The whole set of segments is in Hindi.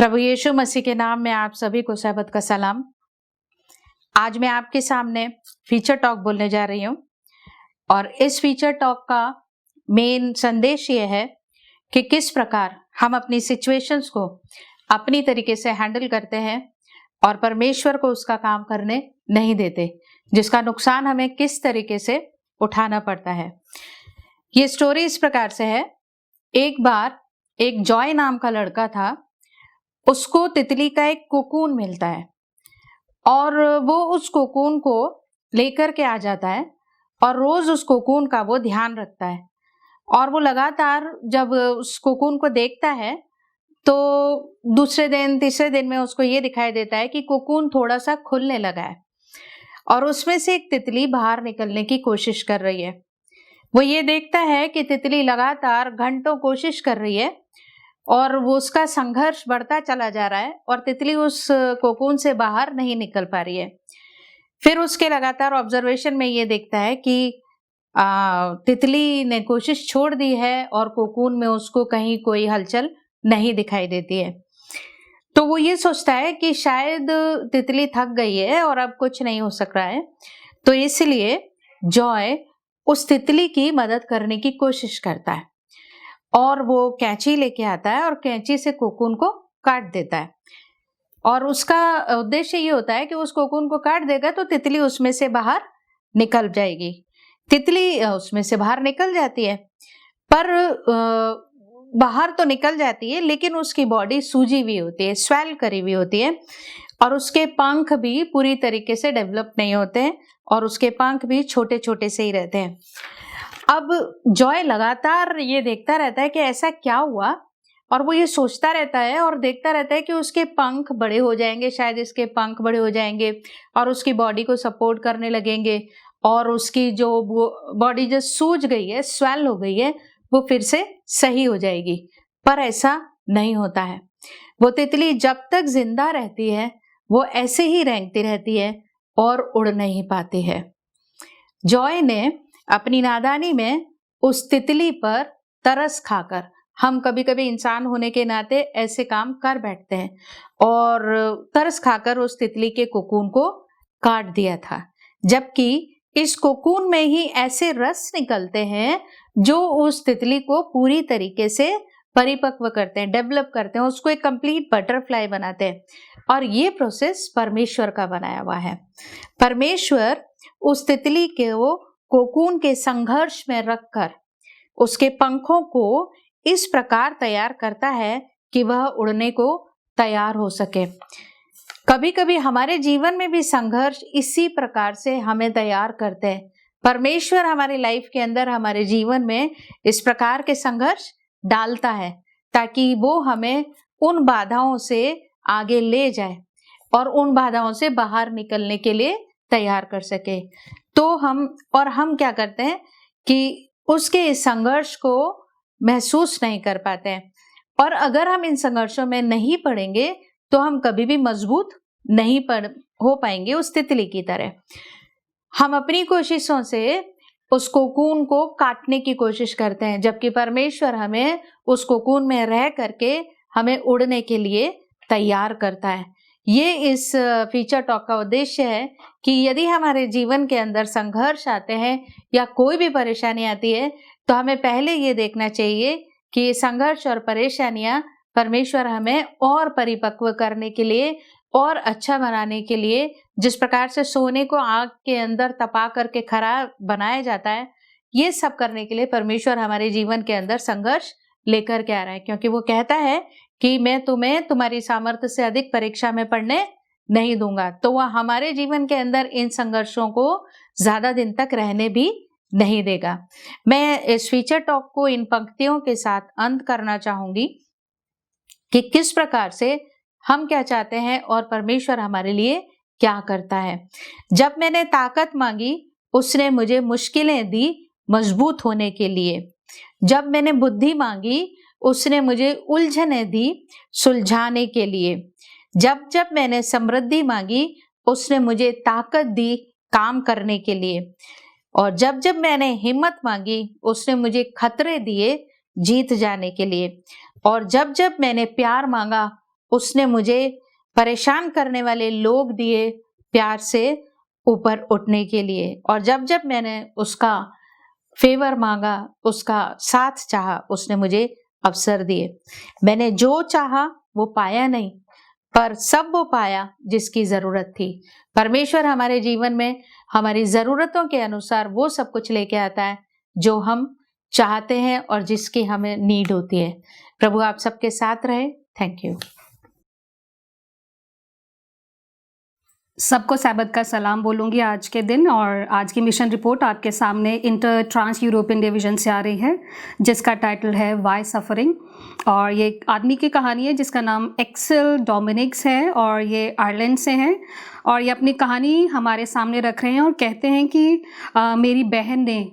प्रभु यीशु मसीह के नाम में आप सभी को सहबत का सलाम। आज मैं आपके सामने फीचर टॉक बोलने जा रही हूँ और इस फीचर टॉक का मेन संदेश ये है कि किस प्रकार हम अपनी सिचुएशंस को अपनी तरीके से हैंडल करते हैं और परमेश्वर को उसका काम करने नहीं देते, जिसका नुकसान हमें किस तरीके से उठाना पड़ता है। ये स्टोरी इस प्रकार से है। एक बार एक जॉय नाम का लड़का था, उसको तितली का एक कोकून मिलता है और वो उस कोकून को लेकर के आ जाता है और रोज उस कोकून का वो ध्यान रखता है। और वो लगातार जब उस कोकून को देखता है तो दूसरे दिन तीसरे दिन में उसको ये दिखाई देता है कि कोकून थोड़ा सा खुलने लगा है और उसमें से एक तितली बाहर निकलने की कोशिश कर रही है। वो ये देखता है कि तितली लगातार घंटों कोशिश कर रही है और वो उसका संघर्ष बढ़ता चला जा रहा है और तितली उस कोकून से बाहर नहीं निकल पा रही है। फिर उसके लगातार ऑब्जर्वेशन में ये देखता है कि तितली ने कोशिश छोड़ दी है और कोकून में उसको कहीं कोई हलचल नहीं दिखाई देती है। तो वो ये सोचता है कि शायद तितली थक गई है और अब कुछ नहीं हो सक रहा है, तो इसलिए जॉय उस तितली की मदद करने की कोशिश करता है और वो कैंची लेके आता है और कैंची से कोकून को काट देता है। और उसका उद्देश्य ये होता है कि उस कोकून को काट देगा तो तितली उसमें से बाहर निकल जाएगी। तितली उसमें से बाहर निकल जाती है, पर बाहर तो निकल जाती है लेकिन उसकी बॉडी सूजी हुई होती है, स्वेल करी हुई होती है और उसके पंख भी पूरी तरीके से डेवलप नहीं होते हैं और उसके पंख भी छोटे छोटे से ही रहते हैं। अब जॉय लगातार ये देखता रहता है कि ऐसा क्या हुआ, और वो ये सोचता रहता है और देखता रहता है कि उसके पंख बड़े हो जाएंगे, शायद इसके पंख बड़े हो जाएंगे और उसकी बॉडी को सपोर्ट करने लगेंगे और उसकी जो बॉडी जो सूज गई है, स्वेल हो गई है, वो फिर से सही हो जाएगी। पर ऐसा नहीं होता है। वो तितली जब तक जिंदा रहती है वो ऐसे ही रेंगती रहती है और उड़ नहीं पाती है। जॉय ने अपनी नादानी में उस तितली पर तरस खाकर, हम कभी कभी इंसान होने के नाते ऐसे काम कर बैठते हैं, और तरस खाकर उस तितली के कोकून को काट दिया था, जबकि इस कोकून में ही ऐसे रस निकलते हैं जो उस तितली को पूरी तरीके से परिपक्व करते हैं, डेवलप करते हैं, उसको एक कंप्लीट बटरफ्लाई बनाते हैं। और ये प्रोसेस परमेश्वर का बनाया हुआ है। परमेश्वर उस तितली के वो कोकून के संघर्ष में रखकर उसके पंखों को इस प्रकार तैयार करता है कि वह उड़ने को तैयार हो सके। कभी कभी हमारे जीवन में भी संघर्ष इसी प्रकार से हमें तैयार करते हैं। परमेश्वर हमारी लाइफ के अंदर, हमारे जीवन में इस प्रकार के संघर्ष डालता है ताकि वो हमें उन बाधाओं से आगे ले जाए और उन बाधाओं से बाहर निकलने के लिए तैयार कर सके। तो हम क्या करते हैं कि उसके इस संघर्ष को महसूस नहीं कर पाते हैं, और अगर हम इन संघर्षों में नहीं पड़ेंगे तो हम कभी भी मजबूत नहीं हो पाएंगे उस तितली की तरह। हम अपनी कोशिशों से उस कोकून को काटने की कोशिश करते हैं, जबकि परमेश्वर हमें उस कोकून में रह करके हमें उड़ने के लिए तैयार करता है। ये इस फीचर टॉक का उद्देश्य है कि यदि हमारे जीवन के अंदर संघर्ष आते हैं या कोई भी परेशानी आती है तो हमें पहले ये देखना चाहिए कि संघर्ष और परेशानियां परमेश्वर हमें और परिपक्व करने के लिए और अच्छा बनाने के लिए, जिस प्रकार से सोने को आग के अंदर तपा करके खरा बनाया जाता है, ये सब करने के लिए परमेश्वर हमारे जीवन के अंदर संघर्ष लेकर के आ रहा है, क्योंकि वो कहता है कि मैं तुम्हें तुम्हारी सामर्थ्य से अधिक परीक्षा में पढ़ने नहीं दूंगा। तो वह हमारे जीवन के अंदर इन संघर्षों को ज्यादा दिन तक रहने भी नहीं देगा। मैं इस फीचर टॉक को इन पंक्तियों के साथ अंत करना चाहूंगी कि किस प्रकार से हम क्या चाहते हैं और परमेश्वर हमारे लिए क्या करता है। जब मैंने ताकत मांगी उसने मुझे मुश्किलें दी मजबूत होने के लिए। जब मैंने बुद्धि मांगी उसने मुझे उलझनें दी सुलझाने के लिए। जब जब मैंने समृद्धि मांगी उसने मुझे ताकत दी काम करने के लिए। और जब जब मैंने हिम्मत मांगी उसने मुझे खतरे दिए जीत जाने के लिए। और जब जब मैंने प्यार मांगा उसने मुझे परेशान करने वाले लोग दिए प्यार से ऊपर उठने के लिए। और जब जब मैंने उसका फेवर मांगा, उसका साथ चाहा, उसने मुझे अवसर दिए। मैंने जो चाहा वो पाया नहीं, पर सब वो पाया जिसकी जरूरत थी। परमेश्वर हमारे जीवन में हमारी जरूरतों के अनुसार वो सब कुछ लेके आता है जो हम चाहते हैं और जिसकी हमें नीड होती है। प्रभु आप सबके साथ रहे। Thank you. सबको सैबत का सलाम बोलूँगी आज के दिन। और आज की मिशन रिपोर्ट आपके सामने इंटर ट्रांस यूरोपियन डिवीज़न से आ रही है, जिसका टाइटल है वाई सफरिंग। और ये एक आदमी की कहानी है जिसका नाम एक्सेल डोमिनिक्स है और ये आयरलैंड से है। और ये अपनी कहानी हमारे सामने रख रहे हैं और कहते हैं कि मेरी बहन ने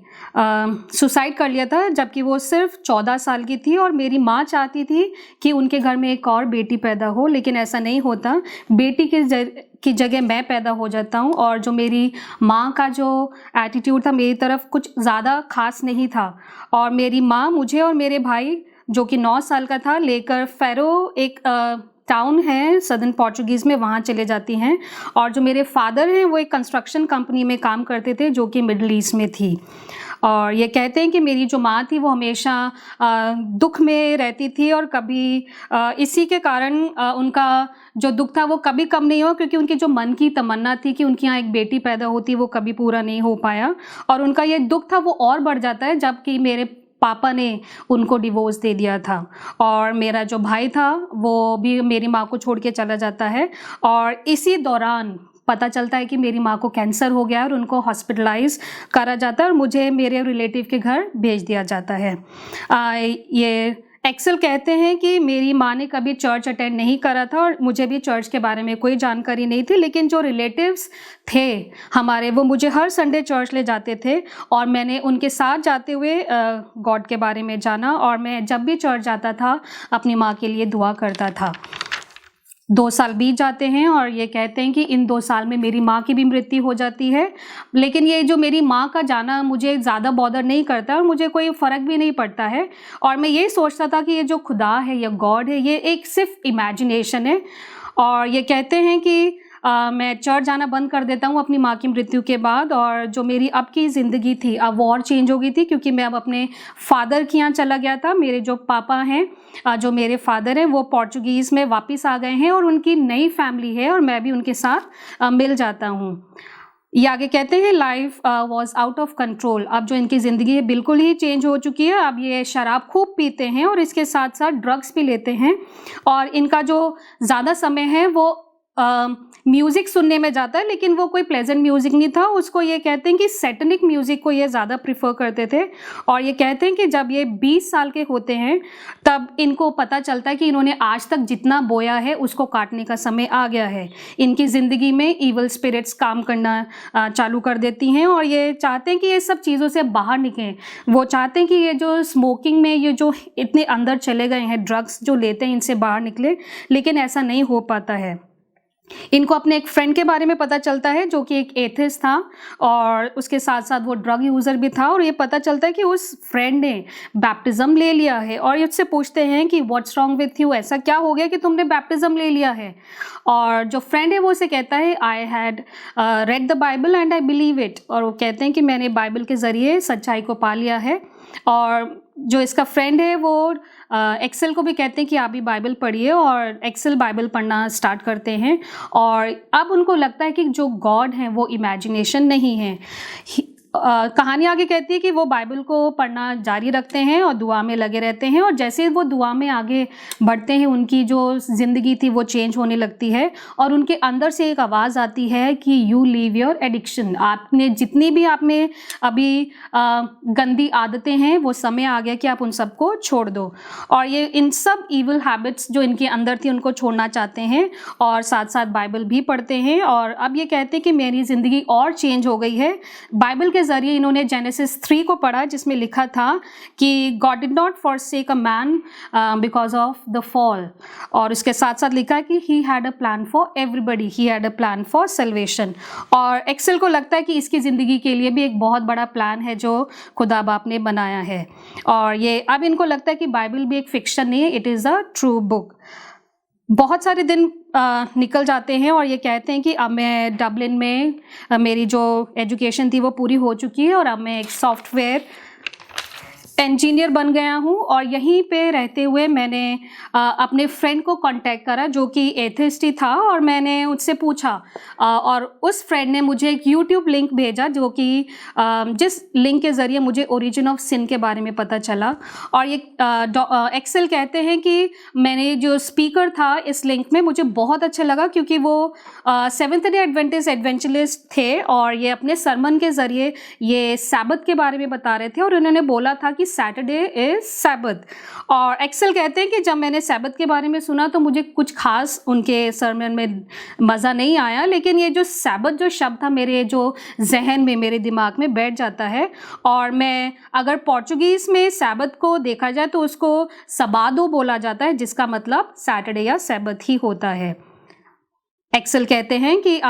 सुसाइड कर लिया था जबकि वो सिर्फ 14 साल की थी, और मेरी माँ चाहती थी कि उनके घर में एक और बेटी पैदा हो, लेकिन ऐसा नहीं होता। बेटी की जगह मैं पैदा हो जाता हूँ। और जो मेरी माँ का जो एटीट्यूड था मेरी तरफ कुछ ज़्यादा खास नहीं था, और मेरी माँ मुझे और मेरे भाई जो कि 9 साल का था लेकर फेरो एक टाउन है सदर्न पोर्चुगीज़ में, वहाँ चले जाती हैं। और जो मेरे फादर हैं वो एक कंस्ट्रक्शन कंपनी में काम करते थे जो कि मिडल ईस्ट में थी। और ये कहते हैं कि मेरी जो माँ थी वो हमेशा दुख में रहती थी, और कभी इसी के कारण उनका जो दुख था वो कभी कम नहीं हुआ, क्योंकि उनकी जो मन की तमन्ना थी कि उनके यहाँ एक बेटी पैदा होती वो कभी पूरा नहीं हो पाया। और उनका ये दुख था वो और बढ़ जाता है जबकि मेरे पापा ने उनको डिवोर्स दे दिया था। और मेरा जो भाई था वो भी मेरी माँ को छोड़ के चला जाता है। और इसी दौरान पता चलता है कि मेरी माँ को कैंसर हो गया और उनको हॉस्पिटलाइज करा जाता है और मुझे मेरे रिलेटिव के घर भेज दिया जाता है। ये एक्सेल कहते हैं कि मेरी माँ ने कभी चर्च अटेंड नहीं करा था और मुझे भी चर्च के बारे में कोई जानकारी नहीं थी, लेकिन जो रिलेटिव्स थे हमारे वो मुझे हर संडे चर्च ले जाते थे और मैंने उनके साथ जाते हुए गॉड के बारे में जाना। और मैं जब भी चर्च जाता था अपनी माँ के लिए दुआ करता था। 2 साल बीत जाते हैं और ये कहते हैं कि इन 2 साल में मेरी माँ की भी मृत्यु हो जाती है, लेकिन ये जो मेरी माँ का जाना मुझे ज़्यादा बॉदर नहीं करता और मुझे कोई फ़र्क भी नहीं पड़ता है। और मैं ये सोचता था कि ये जो खुदा है या गॉड है ये एक सिर्फ इमेजिनेशन है। और ये कहते हैं कि मैं चर्च जाना बंद कर देता हूँ अपनी माँ की मृत्यु के बाद। और जो मेरी अब की ज़िंदगी थी अब वो और चेंज हो गई थी, क्योंकि मैं अब अपने फादर के यहाँ चला गया था। मेरे जो पापा हैं, जो मेरे फादर हैं, वो पोर्चुगीज़ में वापस आ गए हैं और उनकी नई फैमिली है और मैं भी उनके साथ मिल जाता हूँ। ये आगे कहते हैं life was out of control. अब जो इनकी ज़िंदगी है बिल्कुल ही चेंज हो चुकी है। अब ये शराब खूब पीते हैं और इसके साथ साथ ड्रग्स भी लेते हैं, और इनका जो ज़्यादा समय है वो म्यूज़िक सुनने में जाता है, लेकिन वो कोई प्लेजेंट म्यूज़िक नहीं था। उसको ये कहते हैं कि सैटनिक म्यूज़िक को ये ज़्यादा प्रिफर करते थे। और ये कहते हैं कि जब ये 20 साल के होते हैं तब इनको पता चलता है कि इन्होंने आज तक जितना बोया है उसको काटने का समय आ गया है। इनकी ज़िंदगी में ईवल स्पिरिट्स काम करना चालू कर देती हैं और ये चाहते हैं कि ये सब चीज़ों से बाहर निकलें। वो चाहते हैं कि ये जो स्मोकिंग में ये जो इतने अंदर चले गए हैं, ड्रग्स जो लेते हैं, इनसे बाहर निकले, लेकिन ऐसा नहीं हो पाता है। इनको अपने एक फ्रेंड के बारे में पता चलता है जो कि एक एथिस्ट था और उसके साथ साथ वो ड्रग यूज़र भी था। और ये पता चलता है कि उस फ्रेंड ने बैप्टिज़म ले लिया है और ये उससे पूछते हैं कि व्हाट्स रॉन्ग विथ यू, ऐसा क्या हो गया कि तुमने बैप्टिज़म ले लिया है। और जो फ्रेंड है वो उसे कहता है I had read the Bible and I believe it. और वो कहते हैं कि मैंने बाइबल के ज़रिए सच्चाई को पा लिया है। और जो इसका फ्रेंड है वो एक्सेल को भी कहते हैं कि आप भी बाइबल पढ़िए, और एक्सेल बाइबल पढ़ना स्टार्ट करते हैं। और अब उनको लगता है कि जो गॉड है वो इमेजिनेशन नहीं है। कहानी आगे कहती है कि वो बाइबल को पढ़ना जारी रखते हैं और दुआ में लगे रहते हैं, और जैसे वो दुआ में आगे बढ़ते हैं उनकी जो ज़िंदगी थी वो चेंज होने लगती है। और उनके अंदर से एक आवाज़ आती है कि यू लीव योर एडिक्शन। आपने जितनी भी आप में अभी गंदी आदतें हैं वो समय आ गया कि आप उन सबको छोड़ दो। और ये इन सब ईवल हैबिट्स जो इनके अंदर थी उनको छोड़ना चाहते हैं और साथ साथ बाइबल भी पढ़ते हैं। और अब ये कहते हैं कि मेरी ज़िंदगी और चेंज हो गई है। बाइबल के ज़रिए इन्होंने जेनेसिस 3 को पढ़ा जिसमें लिखा था कि God did not forsake a man because of the fall. और उसके साथ साथ लिखा है कि he had a plan for everybody, he had a plan for salvation. और एक्सेल को लगता है कि इसकी ज़िंदगी के लिए भी एक बहुत बड़ा प्लान है जो खुदा बाप ने बनाया है। और ये अब इनको लगता है कि बाइबल भी एक फिक्शन नहीं है, it is a true book. बहुत सारे दिन निकल जाते हैं और ये कहते हैं कि अब मैं डबलिन में मेरी जो एजुकेशन थी वो पूरी हो चुकी है और अब मैं एक सॉफ्टवेयर इंजीनियर बन गया हूँ। और यहीं पे रहते हुए मैंने अपने फ्रेंड को कांटेक्ट करा जो कि एथिस्ट ही था, और मैंने उससे पूछा और उस फ्रेंड ने मुझे एक यूट्यूब लिंक भेजा जो कि जिस लिंक के ज़रिए मुझे ओरिजिन ऑफ सिन के बारे में पता चला। और ये एक्सेल कहते हैं कि मैंने जो स्पीकर था इस लिंक में मुझे बहुत अच्छा लगा, क्योंकि वो सेवेंथ डे एडवेंटिस्ट एडवेंचरिस्ट थे और ये अपने सरमन के ज़रिए ये सैबत के बारे में बता रहे थे और उन्होंने बोला था कि सैटरडे इज सैबत। और एक्सेल कहते हैं कि जब मैंने सैबत के बारे में सुना तो मुझे कुछ खास उनके सरमन में मज़ा नहीं आया, लेकिन ये जो सैबत जो शब्द था मेरे जो जहन में मेरे दिमाग में बैठ जाता है। और मैं अगर पोर्चुगीज़ में सैबत को देखा जाए तो उसको सबादो बोला जाता है, जिसका मतलब सैटरडे या सैबत ही होता है। एक्सेल कहते हैं कि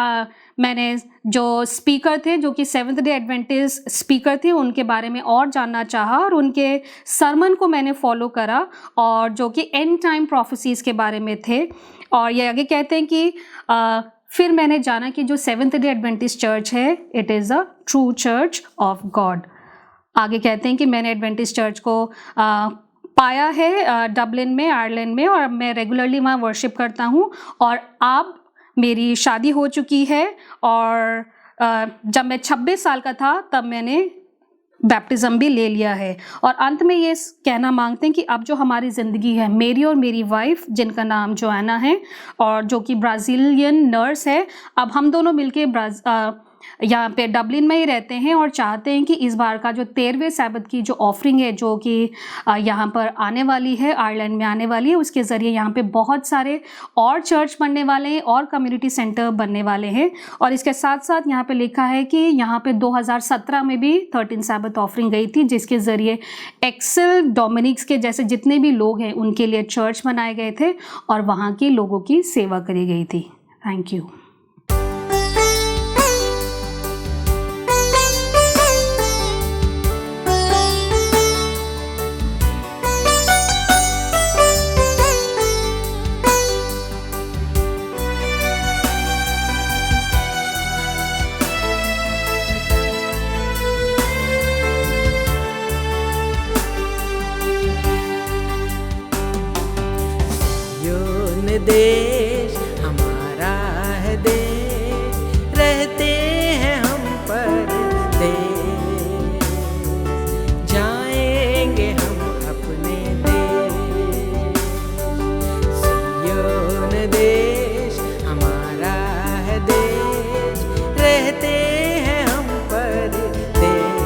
मैंने जो स्पीकर थे जो कि सेवन्थ डे एडवेंटिस्ट स्पीकर थे उनके बारे में और जानना चाहा और उनके सरमन को मैंने फॉलो करा और जो कि एंड टाइम प्रोफेसीज़ के बारे में थे। और ये आगे कहते हैं कि फिर मैंने जाना कि जो सेवन्थ डे एडवेंटिस्ट चर्च है it is a true church of God. आगे कहते हैं कि मैंने एडवेंटिस्ट चर्च को पाया है डबलिन में, आयरलैंड में, और मैं रेगुलरली वहाँ वर्शिप करता हूँ। और अब मेरी शादी हो चुकी है और जब मैं 26 साल का था तब मैंने बैप्टिज़्म भी ले लिया है। और अंत में ये कहना मांगते हैं कि अब जो हमारी ज़िंदगी है, मेरी और मेरी वाइफ जिनका नाम जोआना है और जो कि ब्राज़ीलियन नर्स है, अब हम दोनों मिलके यहाँ पे डबलिन में ही रहते हैं और चाहते हैं कि इस बार का जो 13वें सैबत की जो ऑफरिंग है जो कि यहाँ पर आने वाली है, आयरलैंड में आने वाली है, उसके ज़रिए यहाँ पे बहुत सारे और चर्च बनने वाले हैं और कम्युनिटी सेंटर बनने वाले हैं। और इसके साथ साथ यहाँ पे लिखा है कि यहाँ पे 2017 में भी 13 सैबत ऑफरिंग गई थी, जिसके ज़रिए एक्सेल डोमिनिक्स के जैसे जितने भी लोग हैं उनके लिए चर्च बनाए गए थे और वहाँ के लोगों की सेवा करी गई थी। Thank you. देश हमारा है देश, रहते हैं हम परदेश, जाएंगे हम अपने देश। सियोन देश हमारा है देश, रहते हैं हम परदेश,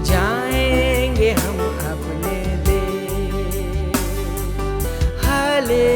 जाएंगे हम अपने देश। हाले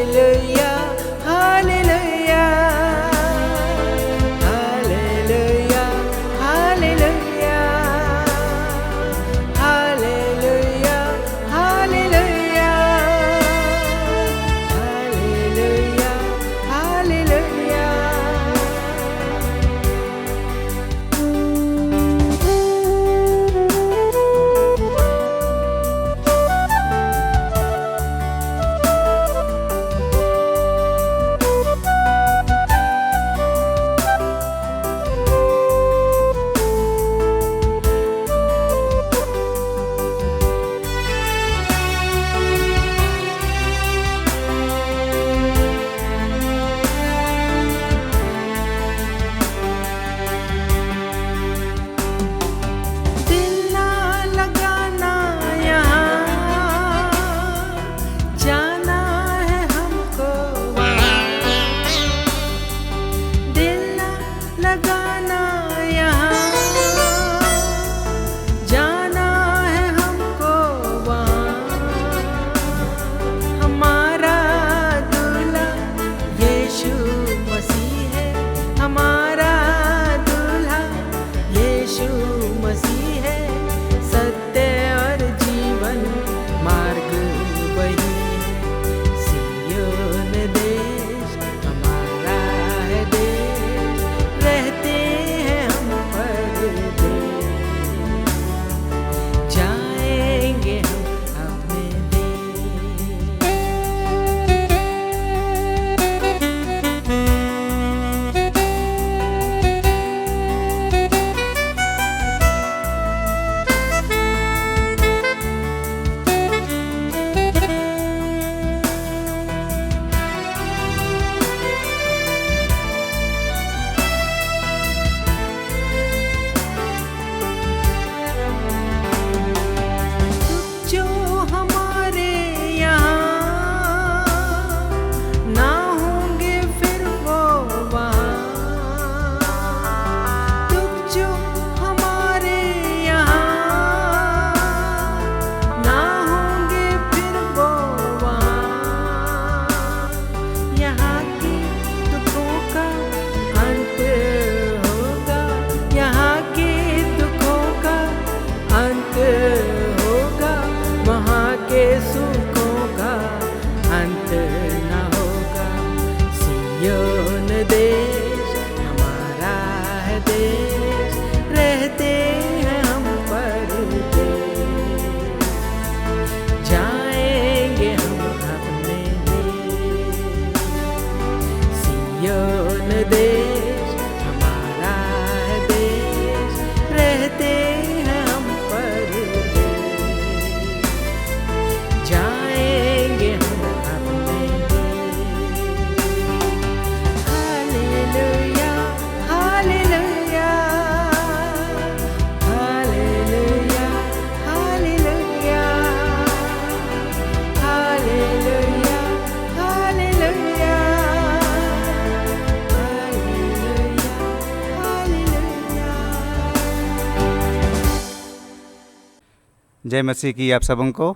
जय मसीह की आप सबों को।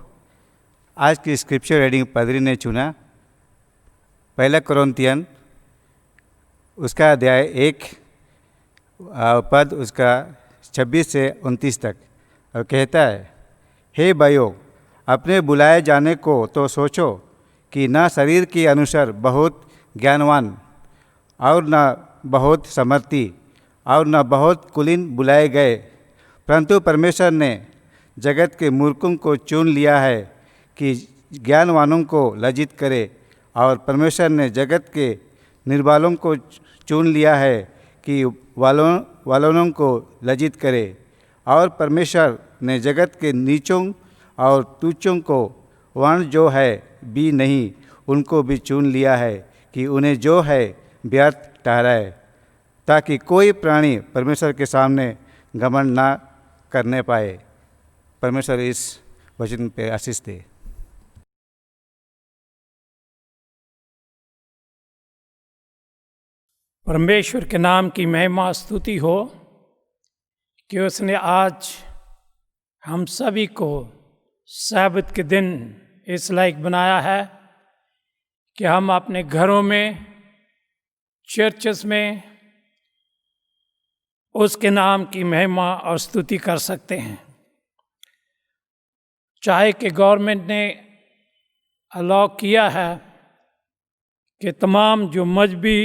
आज की स्क्रिप्चर रीडिंग पादरी ने चुना पहला कोरिन्थियन उसका अध्याय 1 पद उसका 26 से 29 तक, और कहता है, हे भाइयों, अपने बुलाए जाने को तो सोचो कि न शरीर के अनुसार बहुत ज्ञानवान और न बहुत समर्थी और न बहुत कुलीन बुलाए गए, परंतु परमेश्वर ने जगत के मूर्खों को चुन लिया है कि ज्ञानवानों को लज्जित करे, और परमेश्वर ने जगत के निर्बलों को चुन लिया है कि वालों को लज्जित करे, और परमेश्वर ने जगत के नीचों और तुच्छों को वर्ण जो है भी नहीं, उनको भी चुन लिया है कि उन्हें जो है व्यर्थ ठहराए, ताकि कोई प्राणी परमेश्वर के सामने घमंड ना करने पाए। परमेश्वर इस वचन पे आशीष दे। परमेश्वर के नाम की महिमा स्तुति हो कि उसने आज हम सभी को सब्त के दिन इस लायक बनाया है कि हम अपने घरों में, चर्चेस में उसके नाम की महिमा और स्तुति कर सकते हैं। चाहे कि गवर्नमेंट ने अलाउ किया है कि तमाम जो मजहबी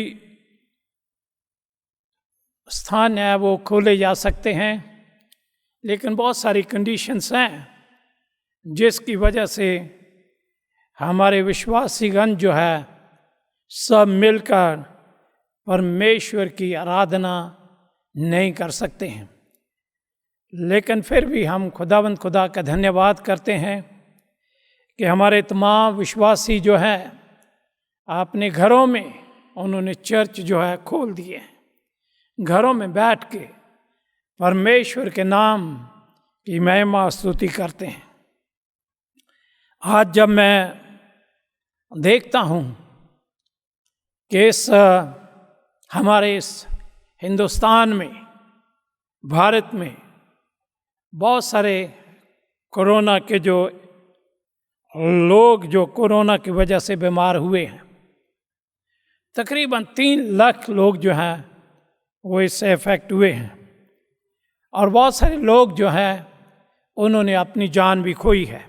स्थान है वो खोले जा सकते हैं, लेकिन बहुत सारी कंडीशंस हैं जिसकी वजह से हमारे विश्वासीगण जो है सब मिलकर परमेश्वर की आराधना नहीं कर सकते हैं। लेकिन फिर भी हम खुदावंद खुदा का धन्यवाद करते हैं कि हमारे तमाम विश्वासी जो हैं अपने घरों में उन्होंने चर्च जो है खोल दिए हैं। घरों में बैठ के परमेश्वर के नाम की महिमा स्तुति करते हैं। आज जब मैं देखता हूँ कि हमारे इस हिंदुस्तान में, भारत में बहुत सारे कोरोना के जो लोग जो कोरोना की वजह से बीमार हुए हैं, तकरीबन 3 लाख लोग जो हैं वो इससे इफेक्ट हुए हैं, और बहुत सारे लोग जो हैं उन्होंने अपनी जान भी खोई है।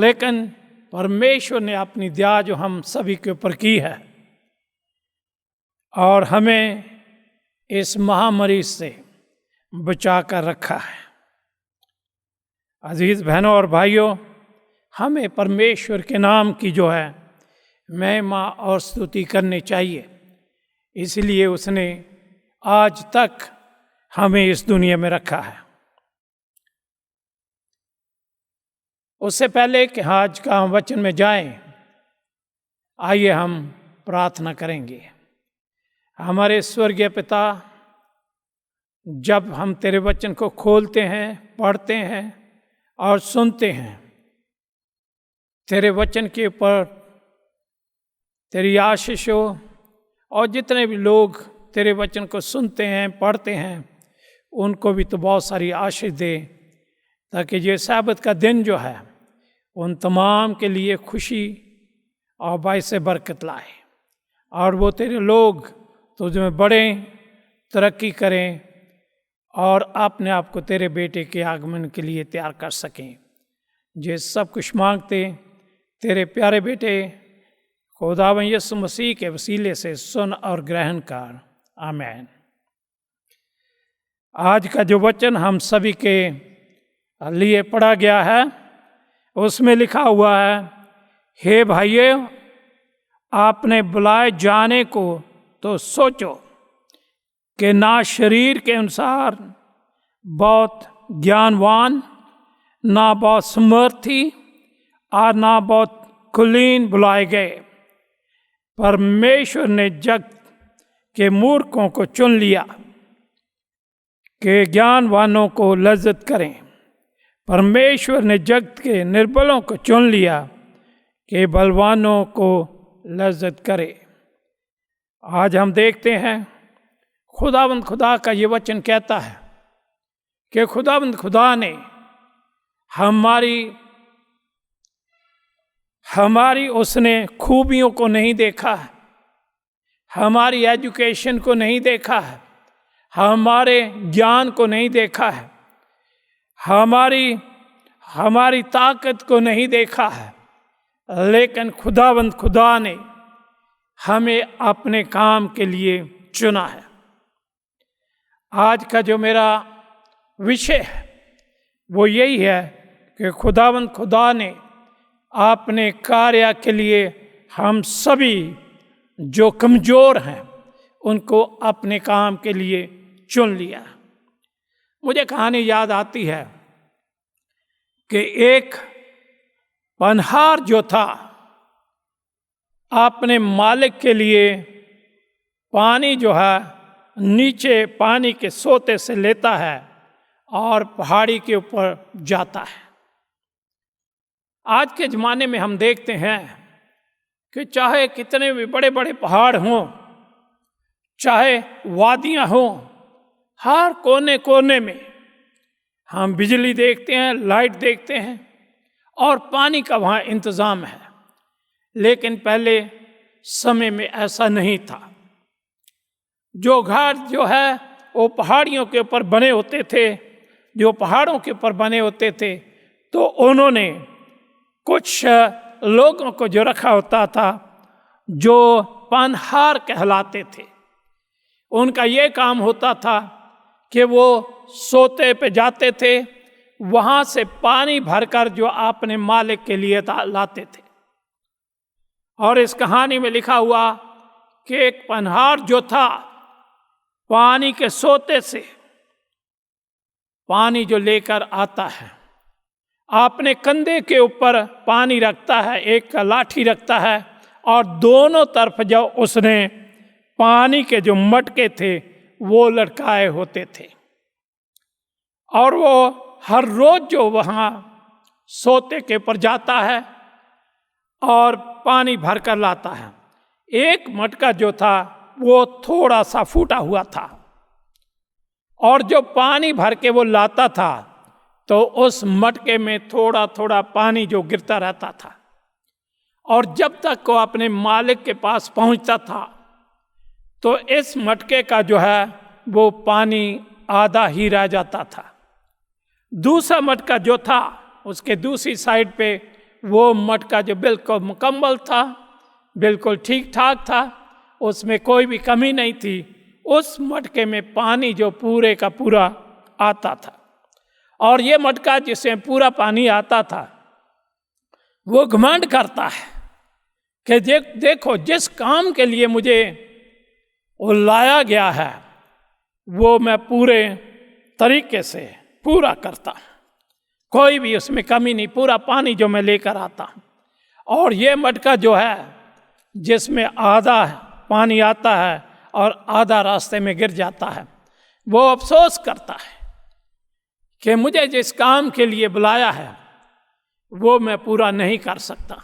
लेकिन परमेश्वर ने अपनी दया जो हम सभी के ऊपर की है और हमें इस महामारी से बचा कर रखा है। अजीज बहनों और भाइयों, हमें परमेश्वर के नाम की जो है महिमा और स्तुति करनी चाहिए। इसलिए उसने आज तक हमें इस दुनिया में रखा है। उससे पहले कि आज का हम वचन में जाएं, आइए हम प्रार्थना करेंगे। हमारे स्वर्गीय पिता, जब हम तेरे वचन को खोलते हैं, पढ़ते हैं और सुनते हैं, तेरे वचन के ऊपर तेरी आशीष हो, और जितने भी लोग तेरे वचन को सुनते हैं, पढ़ते हैं, उनको भी तो बहुत सारी आशीष दे, ताकि ये सब्त का दिन जो है उन तमाम के लिए खुशी और बाइस बरकत लाए, और वो तेरे लोग तुझ में बढ़ें, तरक्की करें और अपने आप को तेरे बेटे के आगमन के लिए तैयार कर सकें। ये सब कुछ मांगते तेरे प्यारे बेटे खुदावन यीशु मसीह के वसीले से सुन और ग्रहण कर, आमीन। आज का जो वचन हम सभी के लिए पढ़ा गया है, उसमें लिखा हुआ है, हे भाइयों, आपने बुलाए जाने को तो सोचो कि ना शरीर के अनुसार बहुत ज्ञानवान, ना बहुत समर्थी और ना बहुत कुलीन बुलाए गए, परमेश्वर ने जगत के मूर्खों को चुन लिया कि ज्ञानवानों को लज्जत करें। परमेश्वर ने जगत के निर्बलों को चुन लिया कि बलवानों को लज्जत करे। आज हम देखते हैं खुदावंद खुदा का ये वचन कहता है कि खुदावंद खुदा ने हमारी उसने खूबियों को नहीं देखा है, हमारी एजुकेशन को नहीं देखा है, हमारे ज्ञान को नहीं देखा है, हमारी ताकत को नहीं देखा है, लेकिन खुदावंद खुदा ने हमें अपने काम के लिए चुना है। आज का जो मेरा विषय है वो यही है कि खुदावंद खुदा ने अपने कार्य के लिए हम सभी जो कमज़ोर हैं उनको अपने काम के लिए चुन लिया। मुझे कहानी याद आती है कि एक पनहार जो था अपने मालिक के लिए पानी जो है नीचे पानी के सोते से लेता है और पहाड़ी के ऊपर जाता है। आज के ज़माने में हम देखते हैं कि चाहे कितने भी बड़े बड़े पहाड़ हों, चाहे वादियाँ हों, हर कोने कोने में हम बिजली देखते हैं, लाइट देखते हैं और पानी का वहाँ इंतज़ाम है। लेकिन पहले समय में ऐसा नहीं था। जो घर जो है वो पहाड़ियों के ऊपर बने होते थे, जो पहाड़ों के ऊपर बने होते थे, तो उन्होंने कुछ लोगों को जो रखा होता था जो पनहार कहलाते थे। उनका ये काम होता था कि वो सोते पे जाते थे, वहाँ से पानी भरकर जो अपने मालिक के लिए लाते थे। और इस कहानी में लिखा हुआ कि एक पनहार जो था पानी के सोते से पानी जो लेकर आता है, अपने कंधे के ऊपर पानी रखता है, एक लाठी रखता है और दोनों तरफ जो उसने पानी के जो मटके थे वो लटकाए होते थे। और वो हर रोज जो वहाँ सोते के ऊपर जाता है और पानी भर कर लाता है। एक मटका जो था वो थोड़ा सा फूटा हुआ था और जो पानी भर के वो लाता था तो उस मटके में थोड़ा थोड़ा पानी जो गिरता रहता था। और जब तक वो अपने मालिक के पास पहुंचता था तो इस मटके का जो है वो पानी आधा ही रह जाता था। दूसरा मटका जो था उसके दूसरी साइड पे वो मटका जो बिल्कुल मुकम्मल था, बिल्कुल ठीक ठाक था, उसमें कोई भी कमी नहीं थी। उस मटके में पानी जो पूरे का पूरा आता था। और ये मटका जिसमें पूरा पानी आता था वो घमंड करता है कि देखो जिस काम के लिए मुझे वो लाया गया है वो मैं पूरे तरीके से पूरा करता, कोई भी उसमें कमी नहीं, पूरा पानी जो मैं लेकर आता। और ये मटका जो है जिसमें आधा पानी आता है और आधा रास्ते में गिर जाता है, वो अफसोस करता है कि मुझे जिस काम के लिए बुलाया है वो मैं पूरा नहीं कर सकता।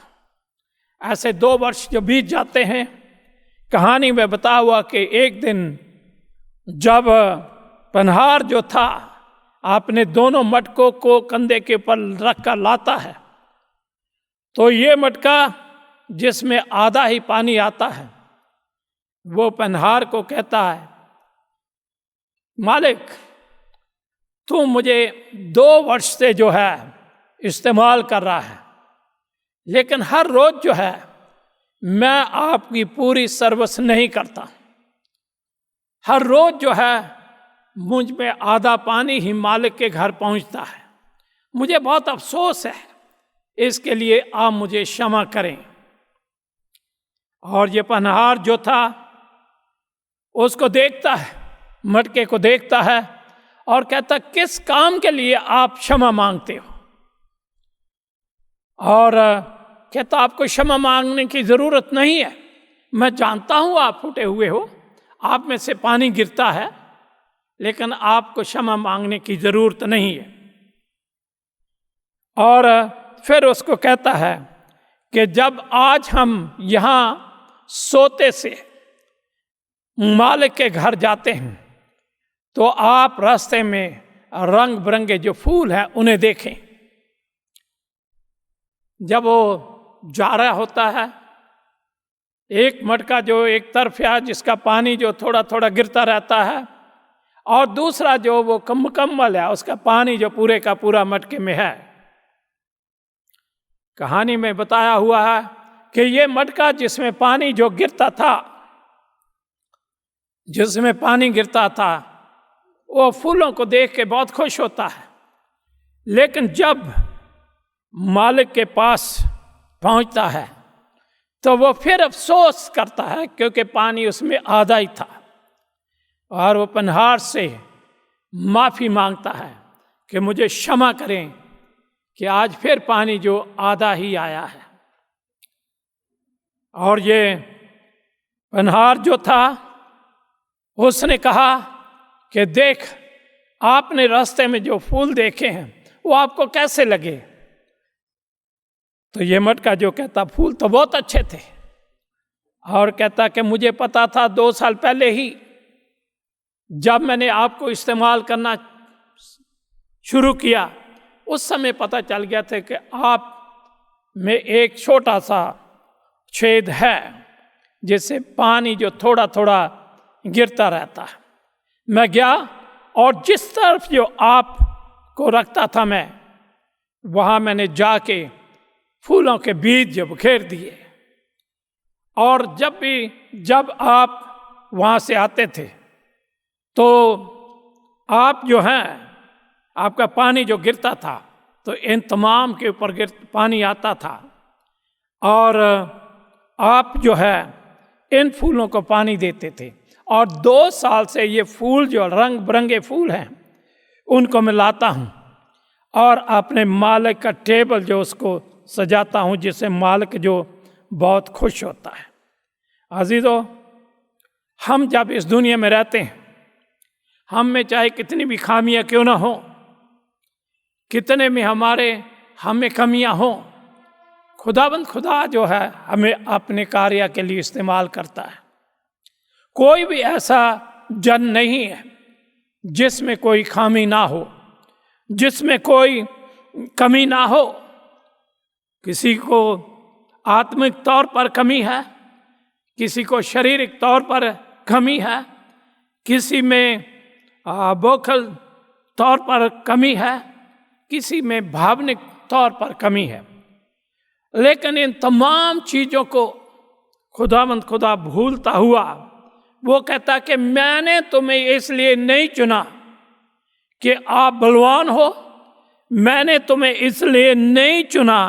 ऐसे 2 वर्ष जो बीत जाते हैं, कहानी में बता हुआ कि एक दिन जब पनहार जो था अपने दोनों मटकों को कंधे के ऊपर रख कर लाता है तो ये मटका जिसमें आधा ही पानी आता है वो पनहार को कहता है, मालिक तू मुझे 2 वर्ष से जो है इस्तेमाल कर रहा है, लेकिन हर रोज जो है मैं आपकी पूरी सर्विस नहीं करता। हर रोज जो है मुझ में आधा पानी ही मालिक के घर पहुंचता है। मुझे बहुत अफसोस है, इसके लिए आप मुझे क्षमा करें। और ये पनहार जो था उसको देखता है, मटके को देखता है और कहता, किस काम के लिए आप क्षमा मांगते हो? और कहता, आपको क्षमा मांगने की ज़रूरत नहीं है, मैं जानता हूँ आप फूटे हुए हो, आप में से पानी गिरता है, लेकिन आपको क्षमा मांगने की ज़रूरत नहीं है। और फिर उसको कहता है कि जब आज हम यहाँ सोते से मालिक के घर जाते हैं तो आप रास्ते में रंग बिरंगे जो फूल हैं उन्हें देखें, जब वो जा रहा होता है, एक मटका जो एक तरफ है जिसका पानी जो थोड़ा थोड़ा गिरता रहता है, और दूसरा जो वो मुकम्मल है उसका पानी जो पूरे का पूरा मटके में है। कहानी में बताया हुआ है कि ये मटका जिसमें पानी जो गिरता था, जिसमें पानी गिरता था, वो फूलों को देख के बहुत खुश होता है, लेकिन जब मालिक के पास पहुंचता है तो वो फिर अफसोस करता है क्योंकि पानी उसमें आधा ही था, और वो पनहार से माफ़ी मांगता है कि मुझे क्षमा करें कि आज फिर पानी जो आधा ही आया है। और ये पनहार जो था उसने कहा कि देख, आपने रास्ते में जो फूल देखे हैं वो आपको कैसे लगे? तो ये मटका जो कहता फूल तो बहुत अच्छे थे, और कहता कि मुझे पता था 2 साल पहले ही जब मैंने आपको इस्तेमाल करना शुरू किया, उस समय पता चल गया था कि आप में एक छोटा सा छेद है जिससे पानी जो थोड़ा थोड़ा गिरता रहता है। मैं गया और जिस तरफ जो आप को रखता था मैं, वहाँ मैंने जाके फूलों के बीज जो बिखेर दिए, और जब आप वहाँ से आते थे तो आप जो हैं, आपका पानी जो गिरता था तो इन तमाम के ऊपर पानी आता था, और आप जो है इन फूलों को पानी देते थे। और 2 साल से ये फूल जो रंग बिरंगे फूल हैं उनको मैं लाता हूँ और अपने मालिक का टेबल जो उसको सजाता हूँ, जिससे मालिक जो बहुत खुश होता है। अजीज़ों, हम जब इस दुनिया में रहते हैं, हम में चाहे कितनी भी खामियां क्यों ना हो, कितने में हमें कमियां हो, खुदा जो है हमें अपने कार्य के लिए इस्तेमाल करता है। कोई भी ऐसा जन नहीं है जिसमें कोई खामी ना हो, जिसमें कोई कमी ना हो। किसी को आत्मिक तौर पर कमी है, किसी को शारीरिक तौर पर कमी है, किसी में बोखल तौर पर कमी है, किसी में भावनिक तौर पर कमी है। लेकिन इन तमाम चीज़ों को खुदा भूलता हुआ वो कहता कि मैंने तुम्हें इसलिए नहीं चुना कि आप बलवान हो, मैंने तुम्हें इसलिए नहीं चुना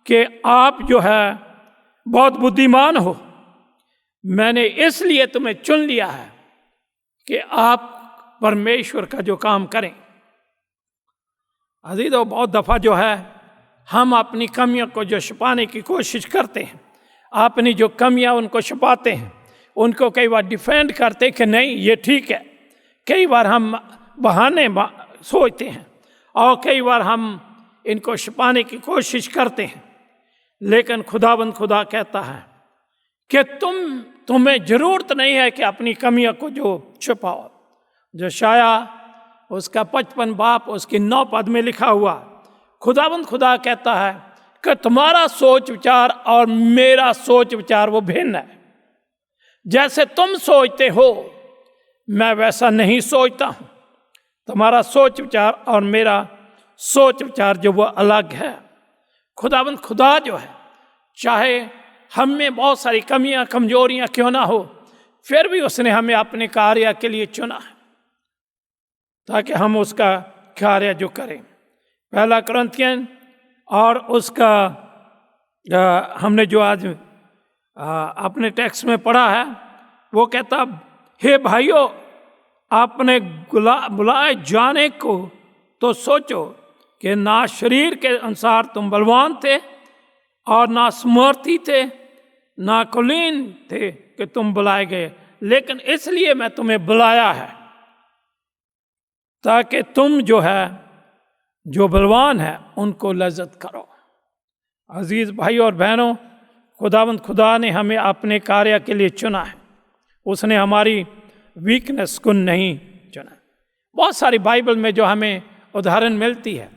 कि आप जो है बहुत बुद्धिमान हो, मैंने इसलिए तुम्हें चुन लिया है कि आप परमेश्वर का जो काम करें। अजीज़ों, बहुत दफ़ा जो है हम अपनी कमियों को जो छुपाने की कोशिश करते हैं, अपनी जो कमियां उनको छुपाते हैं, उनको कई बार डिफेंड करते कि नहीं ये ठीक है। कई बार हम बहाने सोचते हैं और कई बार हम इनको छुपाने की कोशिश करते हैं। लेकिन खुदा कहता है कि तुम्हें ज़रूरत नहीं है कि अपनी कमियों को जो छुपाओ। जो शाया उसका 55 बाप उसकी 9 पद में लिखा हुआ, खुदा कहता है कि तुम्हारा सोच विचार और मेरा सोच विचार वो भिन्न है। जैसे तुम सोचते हो मैं वैसा नहीं सोचता हूँ। तुम्हारा सोच विचार और मेरा सोच विचार जो वो अलग है। खुदा जो है, चाहे हम में बहुत सारी कमियां कमजोरियां क्यों ना हो, फिर भी उसने हमें अपने कार्य के लिए चुना है ताकि हम उसका कार्य जो करें। 1 कुरिन्थियन और उसका हमने जो आज अपने टेक्स्ट में पढ़ा है, वो कहता, हे भाइयों, आपने बुलाए जाने को तो सोचो कि ना शरीर के अनुसार तुम बलवान थे और ना समर्थी थे, ना कुलीन थे कि तुम बुलाए गए, लेकिन इसलिए मैं तुम्हें बुलाया है ताकि तुम जो है जो बलवान है उनको लज्जत करो। अजीज़ भाई और बहनों, खुदा ने हमें अपने कार्य के लिए चुना है। उसने हमारी वीकनेस को नहीं चुना। बहुत सारी बाइबल में जो हमें उदाहरण मिलती है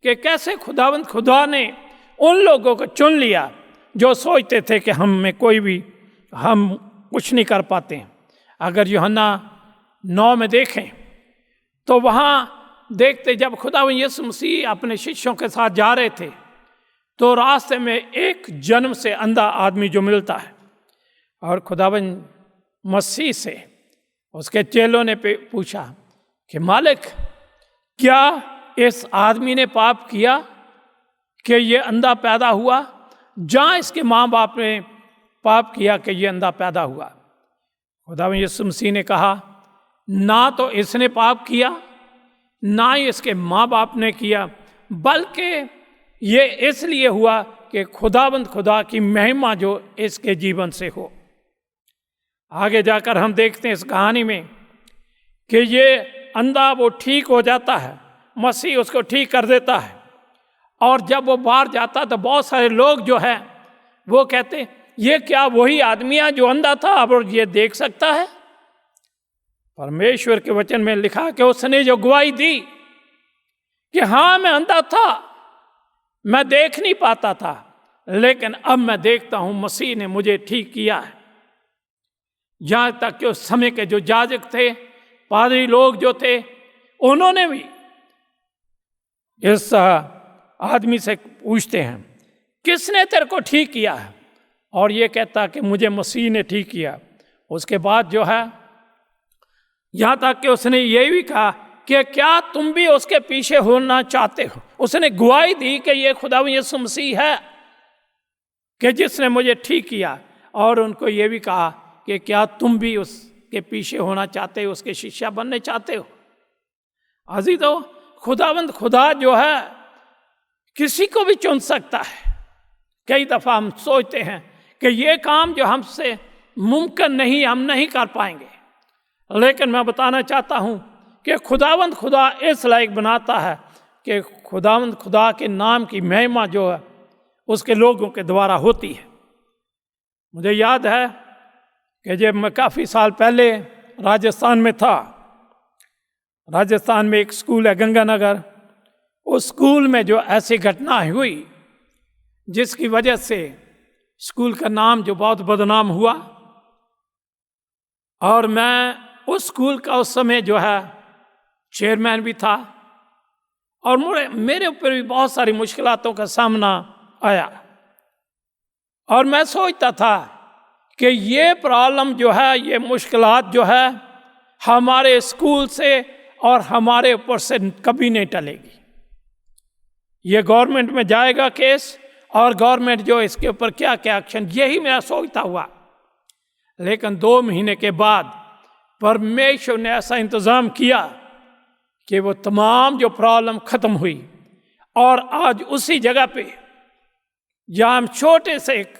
कि कैसे खुदा ने उन लोगों को चुन लिया जो सोचते थे कि हम कुछ नहीं कर पाते हैं। अगर यूहन्ना 9 में देखें तो वहाँ देखते जब खुदावंद यीशु मसीह अपने शिष्यों के साथ जा रहे थे तो रास्ते में एक जन्म से अंधा आदमी जो मिलता है, और खुदावंद मसीह से उसके चेलों ने पूछा कि मालिक, क्या इस आदमी ने पाप किया कि ये अंधा पैदा हुआ, जहाँ इसके माँ बाप ने पाप किया कि ये अंधा पैदा हुआ? खुदावंद यीशु मसीह ने कहा, ना तो इसने पाप किया, ना ही इसके माँ बाप ने किया, बल्कि ये इसलिए हुआ कि खुदावंद खुदा की महिमा जो इसके जीवन से हो। आगे जाकर हम देखते हैं इस कहानी में कि ये अंधा वो ठीक हो जाता है, मसीह उसको ठीक कर देता है, और जब वो बाहर जाता तो बहुत सारे लोग जो है वो कहते, ये क्या वही आदमी है जो अंधा था अब ये देख सकता है? परमेश्वर के वचन में लिखा कि उसने जो गवाही दी कि हाँ मैं अंधा था, मैं देख नहीं पाता था, लेकिन अब मैं देखता हूं, मसीह ने मुझे ठीक किया है। यहां तक कि उस समय के जो याजक थे, पादरी लोग जो थे, उन्होंने भी इस आदमी से पूछते हैं, किसने तेरे को ठीक किया है? और ये कहता कि मुझे मसीह ने ठीक किया। उसके बाद जो है यहाँ तक कि उसने ये भी कहा कि क्या तुम भी उसके पीछे होना चाहते हो? उसने गवाही दी कि ये खुदावंद यीशु मसीह है कि जिसने मुझे ठीक किया, और उनको ये भी कहा कि क्या तुम भी उसके पीछे होना चाहते हो, उसके शिष्य बनने चाहते हो? अजीजों, खुदावंद खुदा जो है किसी को भी चुन सकता है। कई दफ़ा हम सोचते हैं कि ये काम जो हमसे मुमकिन नहीं, हम नहीं कर पाएंगे, लेकिन मैं बताना चाहता हूँ कि खुदावंद खुदा इस लायक बनाता है कि खुदावंद खुदा के नाम की महिमा जो है उसके लोगों के द्वारा होती है। मुझे याद है कि जब मैं काफ़ी साल पहले राजस्थान में था, राजस्थान में एक स्कूल है गंगानगर, उस स्कूल में जो ऐसी घटना हुई जिसकी वजह से स्कूल का नाम जो बहुत बदनाम हुआ, और मैं उस स्कूल का उस समय जो है चेयरमैन भी था, और मेरे ऊपर भी बहुत सारी मुश्किलातों का सामना आया, और मैं सोचता था कि ये प्रॉब्लम जो है, ये मुश्किलात जो है हमारे स्कूल से और हमारे ऊपर से कभी नहीं टलेगी। ये गवर्नमेंट में जाएगा केस, और गवर्नमेंट जो इसके ऊपर क्या क्या एक्शन, यही मेरा सोचता हुआ। लेकिन 2 महीने के बाद परमेश्वर ने ऐसा इंतज़ाम किया कि वो तमाम जो प्रॉब्लम ख़त्म हुई, और आज उसी जगह पे जहाँ हम छोटे से एक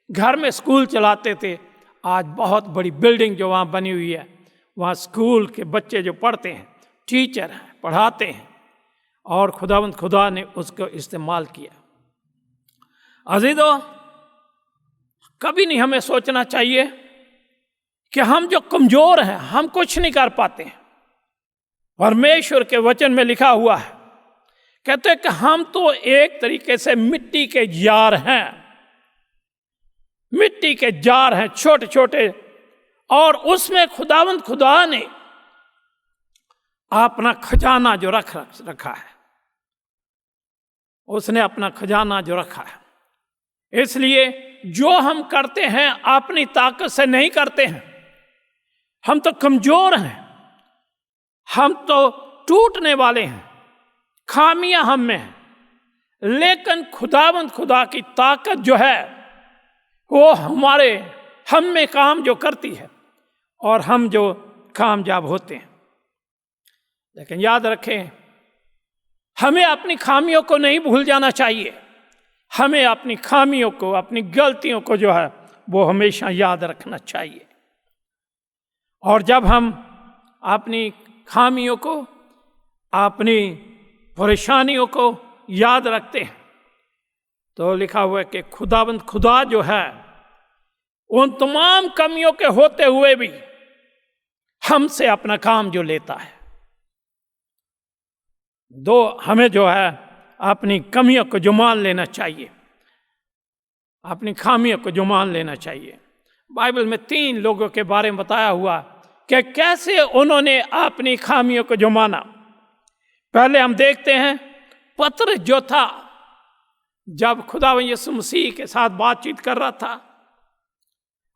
घर में स्कूल चलाते थे, आज बहुत बड़ी बिल्डिंग जो वहाँ बनी हुई है, वहाँ स्कूल के बच्चे जो पढ़ते हैं, टीचर हैं, पढ़ाते हैं, और खुदावंद खुदा ने उसको इस्तेमाल किया। अज़ीज़ों, कभी नहीं हमें सोचना चाहिए कि हम जो कमज़ोर हैं, हम कुछ नहीं कर पाते हैं। परमेश्वर के वचन में लिखा हुआ है, कहते हैं कि हम तो एक तरीके से मिट्टी के जार हैं, मिट्टी के जार हैं छोटे छोटे, और उसमें खुदावंद खुदा ने अपना खजाना जो रखा है, उसने अपना खजाना जो रखा है। इसलिए जो हम करते हैं अपनी ताकत से नहीं करते हैं, हम तो कमजोर हैं, हम तो टूटने वाले हैं, खामियां हम में हैं, लेकिन खुदावंद खुदा की ताकत जो है वो हम में काम जो करती है, और हम जो कामयाब होते हैं। लेकिन याद रखें, हमें अपनी खामियों को नहीं भूल जाना चाहिए। हमें अपनी खामियों को, अपनी गलतियों को जो है वो हमेशा याद रखना चाहिए। और जब हम अपनी खामियों को, अपनी परेशानियों को याद रखते हैं, तो लिखा हुआ है कि खुदावंद खुदा जो है उन तमाम कमियों के होते हुए भी हमसे अपना काम जो लेता है। हमें जो है अपनी कमियों को जो मान लेना चाहिए। अपनी खामियों को जो मान लेना चाहिए। बाइबल में 3 लोगों के बारे में बताया हुआ कि कैसे उन्होंने अपनी खामियों को जो माना। पहले हम देखते हैं पतरस जो था, जब खुदावंद यीशु मसीह के साथ बातचीत कर रहा था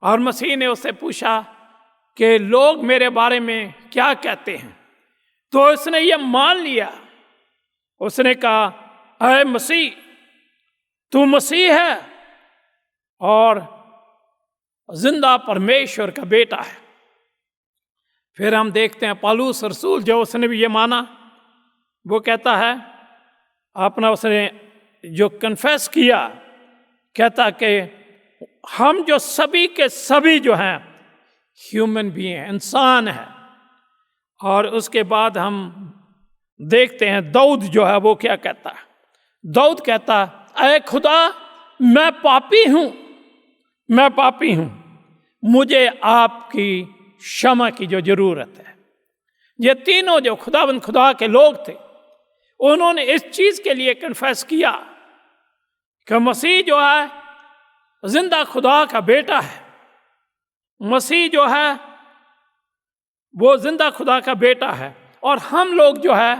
और मसीह ने उससे पूछा कि लोग मेरे बारे में क्या कहते हैं, तो उसने ये मान लिया। उसने कहा, अरे मसीह, तू मसीह है और जिंदा परमेश्वर का बेटा है। फिर हम देखते हैं पौलुस रसूल, जो उसने भी ये माना, वो कहता है अपना उसने जो कन्फेस किया, कहता कि हम जो सभी के सभी जो हैं ह्यूमन बीइंग हैं, इंसान हैं। और उसके बाद हम देखते हैं दाऊद जो है वो क्या कहता है। दाऊद कहता, अरे खुदा, मैं पापी हूँ, मैं पापी हूँ, मुझे आपकी क्षमा की जो जरूरत है। ये तीनों जो खुदावंद खुदा के लोग थे, उन्होंने इस चीज के लिए कन्फेस किया कि मसीह जो है जिंदा खुदा का बेटा है। मसीह जो है वो जिंदा खुदा का बेटा है और हम लोग जो है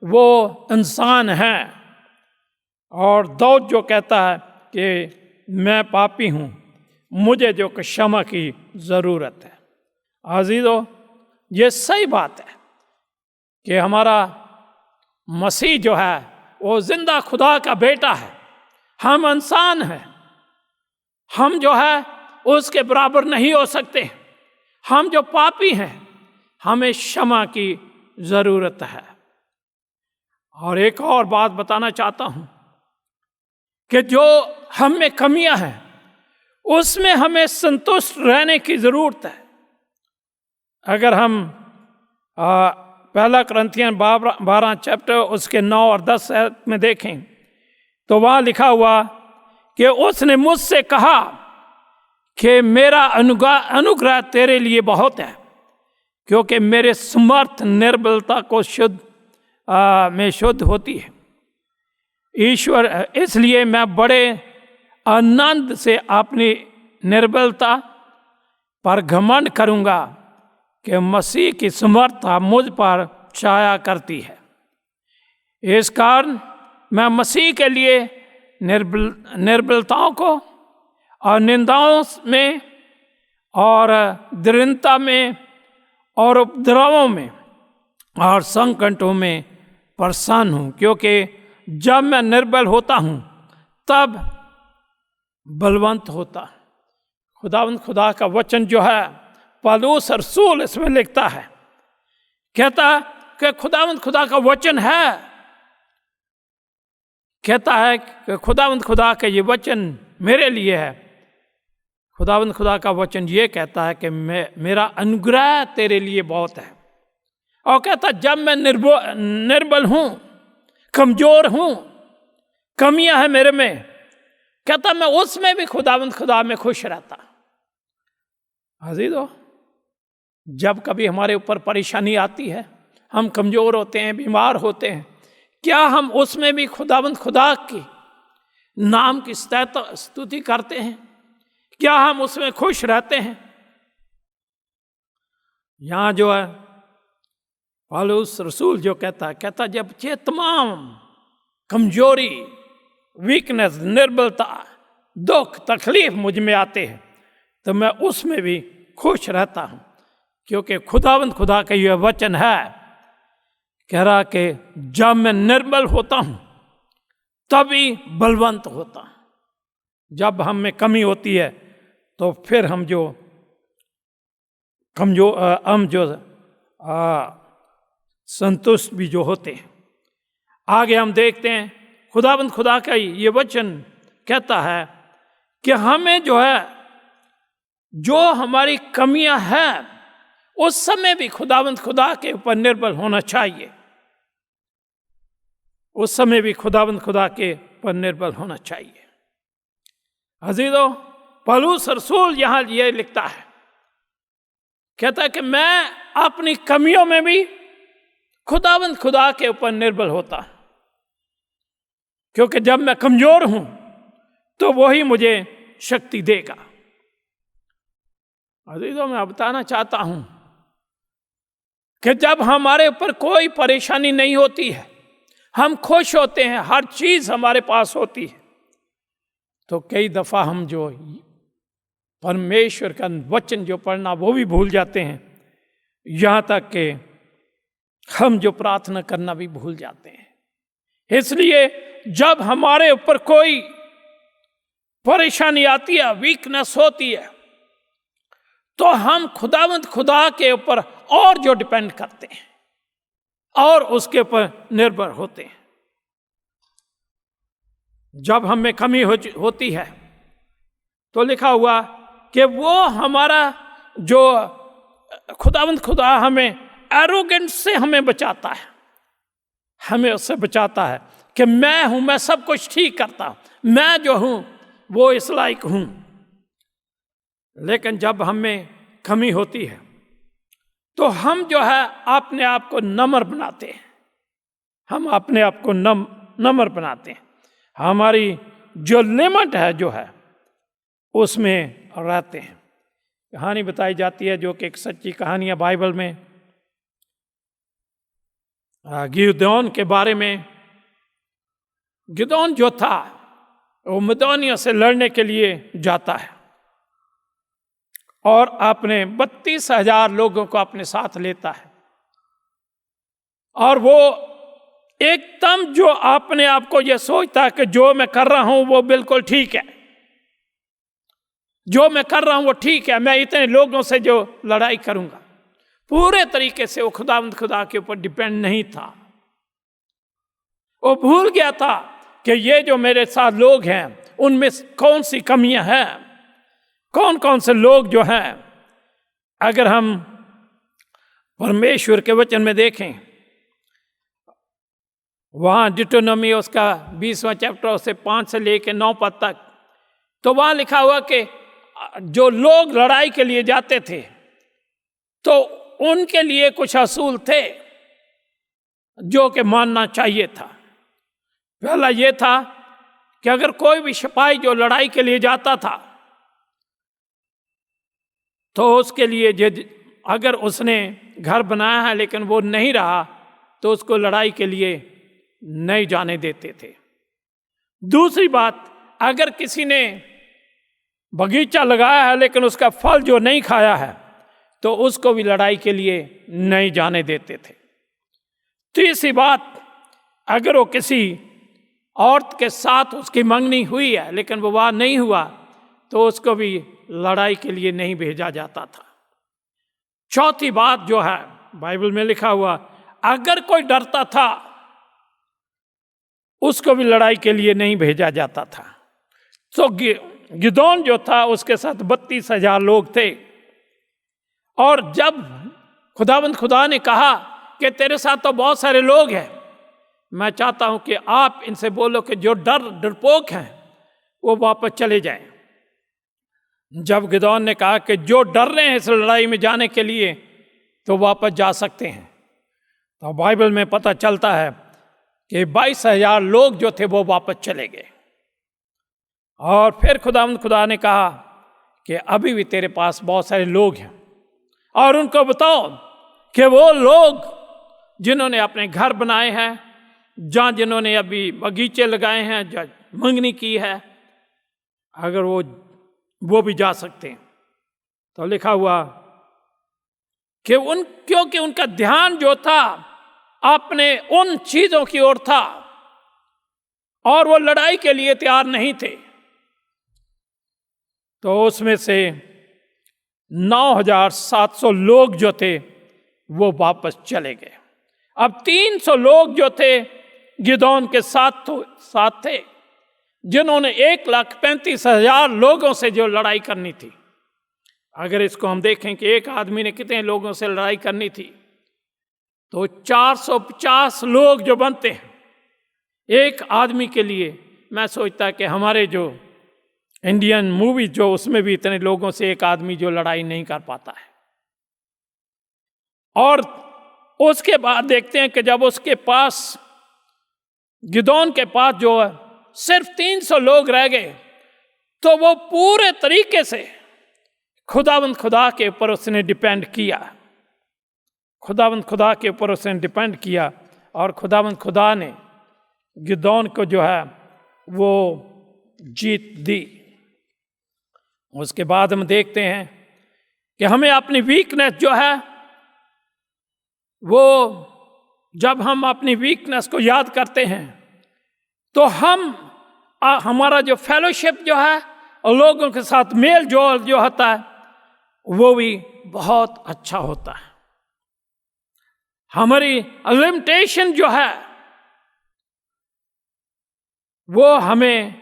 वो इंसान हैं। और दाऊद जो कहता है कि मैं पापी हूँ, मुझे जो क्षमा की ज़रूरत है। अज़ीज़ों, ये सही बात है कि हमारा मसीह जो है वो जिंदा खुदा का बेटा है। हम इंसान हैं, हम जो है उसके बराबर नहीं हो सकते। हम जो पापी हैं, हमें क्षमा की ज़रूरत है। और एक और बात बताना चाहता हूँ कि जो हम में कमियां हैं उसमें हमें संतुष्ट रहने की ज़रूरत है। अगर हम 1 कुरिन्थियन 12 चैप्टर उसके 9 और 10 में देखें तो वहाँ लिखा हुआ कि उसने मुझसे कहा कि मेरा अनुग्रह तेरे लिए बहुत है, क्योंकि मेरे समर्थ निर्बलता को में शुद्ध होती है। ईश्वर, इसलिए मैं बड़े आनंद से अपनी निर्बलता पर घमंड करूंगा कि मसीह की समर्थता मुझ पर छाया करती है। इस कारण मैं मसीह के लिए निर्बलताओं को और निंदाओं में और दृढ़ता में और उपद्रवों में और संकटों में प्रसन्न हूँ, क्योंकि जब मैं निर्बल होता हूँ तब बलवंत होता। खुदावंद खुदा का वचन जो है पौलुस रसूल इसमें लिखता है, कहता कि खुदावंद खुदा का वचन है, कहता है कि खुदावंद खुदा का ये वचन मेरे लिए है। खुदावंद खुदा का वचन ये कहता है कि मेरा अनुग्रह तेरे लिए बहुत है। और कहता जब मैं निर्बल हूँ, कमजोर हूँ, कमियां हैं मेरे में, कहता मैं उसमें भी खुदावंद खुदा में खुश रहता। अज़ीज़ों, जब कभी हमारे ऊपर परेशानी आती है, हम कमजोर होते हैं, बीमार होते हैं, क्या हम उसमें भी खुदावंद खुदा की नाम की स्तुति करते हैं? क्या हम उसमें खुश रहते हैं? यहाँ जो है पौलुस रसूल जो कहता जब ये तमाम कमजोरी, वीकनेस, निर्बलता, दुख, तकलीफ मुझ में आते हैं तो मैं उसमें भी खुश रहता हूँ, क्योंकि खुदावंद खुदा का यह वचन है, कह रहा कि जब मैं निर्बल होता हूँ तभी बलवंत होता हूँ। जब हम में कमी होती है तो फिर हम जो संतुष्ट भी जो होते हैं। आगे हम देखते हैं खुदावंद खुदा का ये वचन कहता है कि हमें जो है जो हमारी कमियां हैं उस समय भी खुदावंद खुदा के ऊपर निर्भर होना चाहिए। उस समय भी खुदावंद खुदा के ऊपर निर्भर होना चाहिए। अज़ीज़ों, पौलुस रसूल यहाँ ये लिखता है, कहता है कि मैं अपनी कमियों में भी खुदावंद खुदा के ऊपर निर्भर होता, क्योंकि जब मैं कमजोर हूं तो वही मुझे शक्ति देगा। अजीजों, मैं बताना चाहता हूं कि जब हमारे ऊपर कोई परेशानी नहीं होती है, हम खुश होते हैं, हर चीज हमारे पास होती है, तो कई दफा हम जो परमेश्वर का वचन जो पढ़ना वो भी भूल जाते हैं, यहां तक कि हम जो प्रार्थना करना भी भूल जाते हैं। इसलिए जब हमारे ऊपर कोई परेशानी आती है, वीकनेस होती है, तो हम खुदावंद खुदा के ऊपर और जो डिपेंड करते हैं और उसके ऊपर निर्भर होते हैं। जब हम में कमी होती है तो लिखा हुआ कि वो हमारा जो खुदावंद खुदा हमें एरोगेंस से हमें बचाता है, हमें उससे बचाता है कि मैं हूं, मैं सब कुछ ठीक करता हूं, मैं जो हूं वो इस लायक हूं। लेकिन जब हम में कमी होती है तो हम जो है अपने आप को नम्र बनाते हैं, हम अपने आप को नम्र बनाते हैं, हमारी जो लिमिट है जो है उसमें रहते हैं। कहानी बताई जाती है जो कि एक सच्ची कहानी है बाइबल में, गिदोन के बारे में। गिदोन जो था वो मिदोनिया से लड़ने के लिए जाता है और अपने 32,000 लोगों को अपने साथ लेता है, और वो एकदम जो अपने आप को ये सोचता है कि जो मैं कर रहा हूं वो बिल्कुल ठीक है, जो मैं कर रहा हूं वो ठीक है, मैं इतने लोगों से जो लड़ाई करूंगा। पूरे तरीके से वो खुदा के ऊपर डिपेंड नहीं था। वो भूल गया था कि ये जो मेरे साथ लोग हैं उनमें कौन सी कमियां हैं, कौन कौन से लोग जो हैं। अगर हम परमेश्वर के वचन में देखें, वहाँ डिटोनॉमी उसका 20वां चैप्टर से 5 से लेकर 9 पद तक, तो वहाँ लिखा हुआ कि जो लोग लड़ाई के लिए जाते थे तो उनके लिए कुछ असूल थे जो कि मानना चाहिए था। पहला ये था कि अगर कोई भी सिपाही जो लड़ाई के लिए जाता था तो उसके लिए अगर उसने घर बनाया है लेकिन वो नहीं रहा तो उसको लड़ाई के लिए नहीं जाने देते थे। दूसरी बात, अगर किसी ने बगीचा लगाया है लेकिन उसका फल जो नहीं खाया है तो उसको भी लड़ाई के लिए नहीं जाने देते थे। तीसरी बात, अगर वो किसी औरत के साथ उसकी मंगनी हुई है लेकिन वो विवाह नहीं हुआ तो उसको भी लड़ाई के लिए नहीं भेजा जाता था। चौथी बात जो है बाइबल में लिखा हुआ, अगर कोई डरता था उसको भी लड़ाई के लिए नहीं भेजा जाता था। तो गिदोन जो था उसके साथ 32,000 लोग थे, और जब खुदावंद खुदा ने कहा कि तेरे साथ तो बहुत सारे लोग हैं, मैं चाहता हूं कि आप इनसे बोलो कि जो डरपोक हैं वो वापस चले जाएं। जब गिदोन ने कहा कि जो डर रहे हैं इस लड़ाई में जाने के लिए तो वापस जा सकते हैं, तो बाइबल में पता चलता है कि 22,000 लोग जो थे वो वापस चले गए। और फिर खुदावंद खुदा ने कहा कि अभी भी तेरे पास बहुत सारे लोग हैं और उनको बताओ कि वो लोग जिन्होंने अपने घर बनाए हैं, जहाँ जिन्होंने अभी बगीचे लगाए हैं, जहाँ मंगनी की है, अगर वो भी जा सकते हैं। तो लिखा हुआ कि क्योंकि उनका ध्यान जो था अपने उन चीजों की ओर था और वो लड़ाई के लिए तैयार नहीं थे, तो उसमें से 9,700 लोग जो थे वो वापस चले गए। अब 300 लोग जो थे गिदोन के साथ थे, जिन्होंने 1,35,000 लोगों से जो लड़ाई करनी थी। अगर इसको हम देखें कि एक आदमी ने कितने लोगों से लड़ाई करनी थी, तो 450 लोग जो बनते हैं एक आदमी के लिए। मैं सोचता कि हमारे जो इंडियन मूवी जो उसमें भी इतने लोगों से एक आदमी जो लड़ाई नहीं कर पाता है। और उसके बाद देखते हैं कि जब उसके पास गिदोन के पास जो सिर्फ 300 लोग रह गए, तो वो पूरे तरीके से खुदावंद खुदा के ऊपर उसने डिपेंड किया, खुदावंद खुदा के ऊपर उसने डिपेंड किया, और खुदावंद खुदा ने गिदोन को जो है वो जीत दी। उसके बाद हम देखते हैं कि हमें अपनी वीकनेस जो है वो, जब हम अपनी वीकनेस को याद करते हैं तो हमारा जो फेलोशिप जो है और लोगों के साथ मेल जोल जो होता है वो भी बहुत अच्छा होता है। हमारी लिमिटेशन जो है वो हमें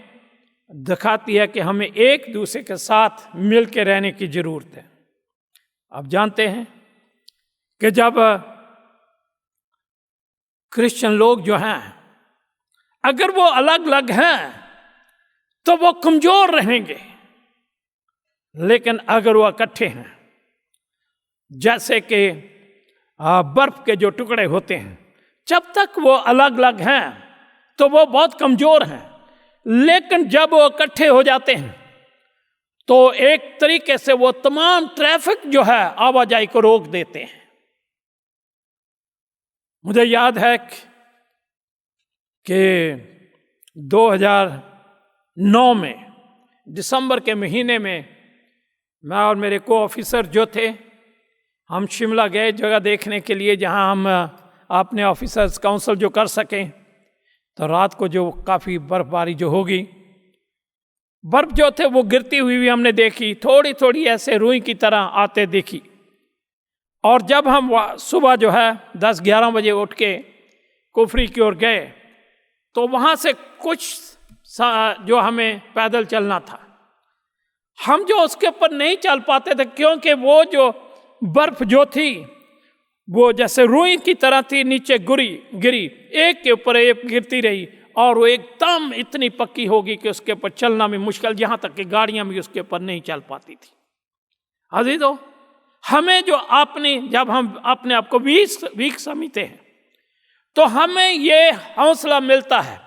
दिखाती है कि हमें एक दूसरे के साथ मिल के रहने की जरूरत है। आप जानते हैं कि जब क्रिश्चियन लोग जो हैं अगर वो अलग अलग हैं तो वो कमजोर रहेंगे, लेकिन अगर वो इकट्ठे हैं, जैसे कि बर्फ के जो टुकड़े होते हैं, जब तक वो अलग अलग हैं तो वो बहुत कमजोर हैं, लेकिन जब वो इकट्ठे हो जाते हैं तो एक तरीके से वो तमाम ट्रैफिक जो है आवाजाही को रोक देते हैं। मुझे याद है कि 2009 में दिसंबर के महीने में मैं और मेरे को ऑफिसर जो थे, हम शिमला गए जगह देखने के लिए जहां हम अपने ऑफिसर्स काउंसिल जो कर सकें। तो रात को जो काफ़ी बर्फबारी जो होगी, बर्फ जो थे वो गिरती हुई भी हमने देखी, थोड़ी थोड़ी ऐसे रुई की तरह आते देखी। और जब हम सुबह जो है 10-11 बजे उठ के कुफरी की ओर गए तो वहाँ से कुछ जो हमें पैदल चलना था, हम जो उसके ऊपर नहीं चल पाते थे क्योंकि वो जो बर्फ जो थी वो जैसे रुई की तरह थी, नीचे गिरी एक के ऊपर एक गिरती रही, और वो एकदम इतनी पक्की होगी कि उसके ऊपर चलना भी मुश्किल, यहाँ तक कि गाड़ियाँ भी उसके ऊपर नहीं चल पाती थी। अजीजों, हमें जो जब हम अपने आप को वीक समझते हैं तो हमें ये हौसला मिलता है,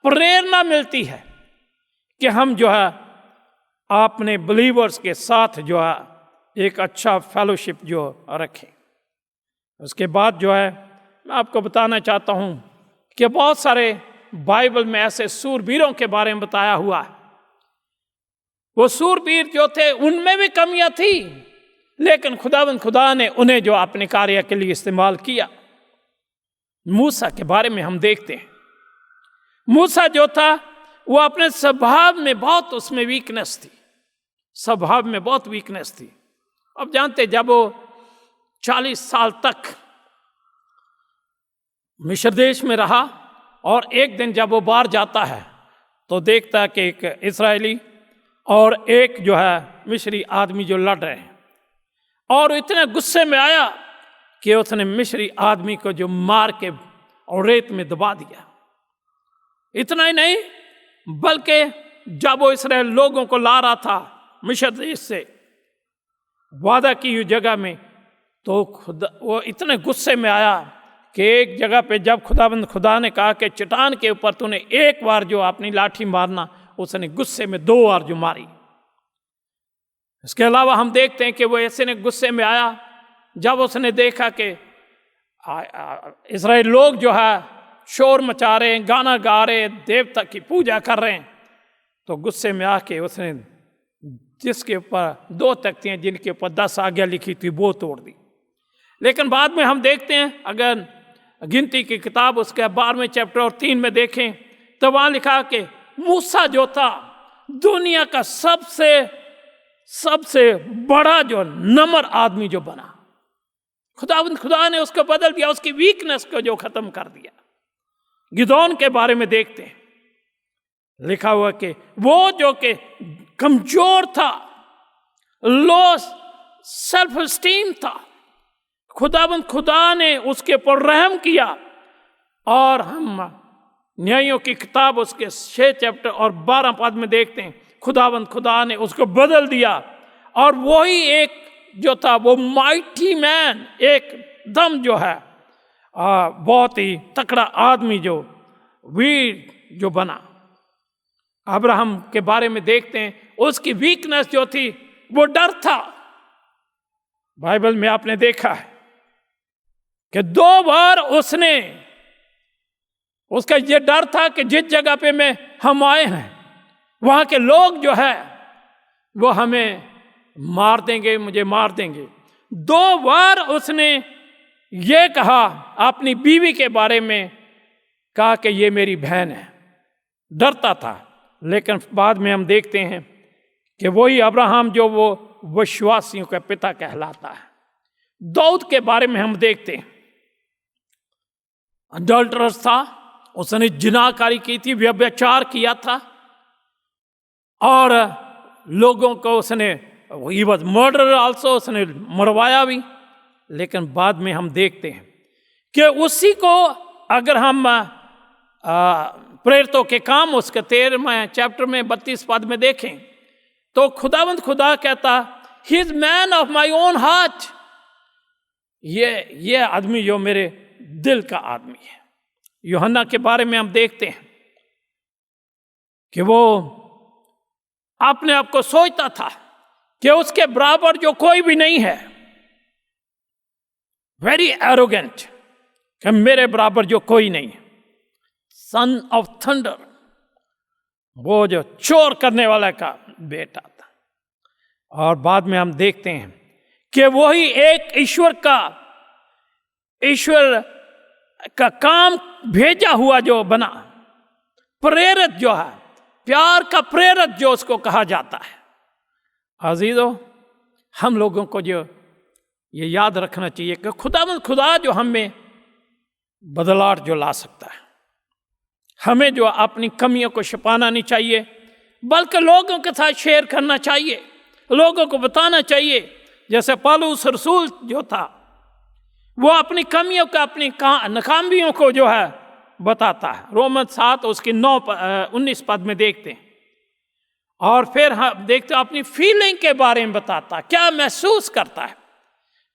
प्रेरणा मिलती है कि हम जो है अपने बिलीवर्स के साथ जो है एक अच्छा फेलोशिप जो रखें। उसके बाद जो है मैं आपको बताना चाहता हूँ कि बहुत सारे बाइबल में ऐसे सूरवीरों के बारे में बताया हुआ है। वो सूरवीर जो थे उनमें भी कमियां थी, लेकिन खुदा ने उन्हें जो अपने कार्य के लिए इस्तेमाल किया। मूसा के बारे में हम देखते हैं, मूसा जो था वो अपने स्वभाव में बहुत उसमें वीकनेस थी, स्वभाव में बहुत वीकनेस थी। अब जानते जब वो 40 साल तक मिस्र देश में रहा और एक दिन जब वो बाहर जाता है तो देखता है कि एक इस्राएली और एक जो है मिस्री आदमी जो लड़ रहे हैं, और इतने गुस्से में आया कि उसने मिस्री आदमी को जो मार के और रेत में दबा दिया। इतना ही नहीं, बल्कि जब वो इस्राएल लोगों को ला रहा था मिस्र देश से वादा की हुई जगह में, तो वो इतने गुस्से में आया कि एक जगह पे जब खुदा ने कहा कि चट्टान के ऊपर तूने एक बार जो अपनी लाठी मारना, उसने गुस्से में 2 बार जो मारी। इसके अलावा हम देखते हैं कि वो ऐसे ने गुस्से में आया जब उसने देखा कि इस्राएल लोग जो है शोर मचा रहे हैं, गाना गा रहे हैं, देवता की पूजा कर रहे हैं, तो गुस्से में आके उसने जिसके ऊपर 2 तख्तियाँ जिनके ऊपर 10 आज्ञा लिखी थी वो तोड़ दी। लेकिन बाद में हम देखते हैं, अगर गिनती की किताब उसके 12वें चैप्टर और 3 में देखें तो वहाँ लिखा कि मूसा जो था दुनिया का सबसे बड़ा जो नम्र आदमी जो बना। खुदा ने उसको बदल दिया, उसकी वीकनेस को जो खत्म कर दिया। गिदोन के बारे में देखते हैं, लिखा हुआ कि वो जो कि कमजोर था, लो सेल्फ स्टीम था, खुदा ने उसके ऊपर रहम किया। और हम न्यायों की किताब उसके 6 चैप्टर और 12 पद में देखते हैं खुदा ने उसको बदल दिया, और वही एक जो था वो माइटी मैन, एक दम जो है बहुत ही तकड़ा आदमी जो वीर जो बना। अब्राहम के बारे में देखते हैं, उसकी वीकनेस जो थी वो डर था। बाइबल में आपने देखा है कि 2 बार उसका ये डर था कि जिस जगह पे हम आए हैं वहां के लोग जो है वो हमें मार देंगे, मुझे मार देंगे। 2 बार उसने ये कहा, अपनी बीवी के बारे में कहा कि ये मेरी बहन है, डरता था। लेकिन बाद में हम देखते हैं कि वही अब्राहम जो वो विश्वासियों का पिता कहलाता है। दाऊद के बारे में हम देखते हैं, अडल्टरस था, उसने जिनाकारी की थी, व्यभिचार किया था और लोगों को उसने, ही वॉज मर्डर आल्सो, उसने मरवाया भी। लेकिन बाद में हम देखते हैं कि उसी को अगर हम प्रेरितों के काम उसके 13वें चैप्टर में 32 पद में देखें तो खुदावंद खुदा कहता, he is man of my own heart, ये आदमी जो मेरे दिल का आदमी है। यूहन्ना के बारे में हम देखते हैं कि वो अपने आप को सोचता था कि उसके बराबर जो कोई भी नहीं है, वेरी एरोगेंट, कि मेरे बराबर जो कोई नहीं है। सन ऑफ थंडर, वो जो चोर करने वाला का बेटा था। और बाद में हम देखते हैं कि वही एक ईश्वर का काम भेजा हुआ जो बना, प्रेरित जो है, प्यार का प्रेरित जो उसको कहा जाता है। अजीजों, हम लोगों को जो ये याद रखना चाहिए कि खुदा जो हमें बदलाव जो ला सकता है, हमें जो अपनी कमियों को छिपाना नहीं चाहिए, बल्कि लोगों के साथ शेयर करना चाहिए, लोगों को बताना चाहिए। जैसे पौलुस रसूल जो था, वो अपनी कमियों का, अपनी नाकामियों को जो है बताता है। रोमन 7 उसकी 19 पद में देखते हैं। और फिर हम देखते हैं अपनी फीलिंग के बारे में बताता है, क्या महसूस करता है।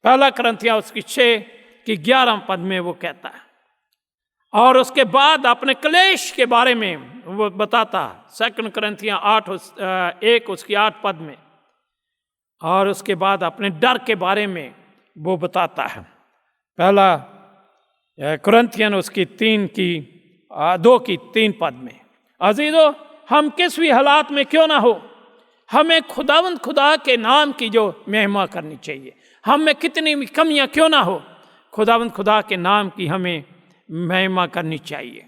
1 कुरिन्थियों उसकी 6 की 11 पद में वो कहता है। और उसके बाद अपने क्लेश के बारे में वो बताता है, 2 कुरिन्थियों 1 उसकी 8 पद में। और उसके बाद अपने डर के बारे में वो बताता है, 1 कुरिन्थियों उसकी 2 की 3 पद में। अजीजों, हम किस भी हालात में क्यों ना हो, हमें खुदा के नाम की जो महिमा करनी चाहिए। हम में कितनी भी कमियां क्यों ना हो, खुदा के नाम की हमें महिमा करनी चाहिए।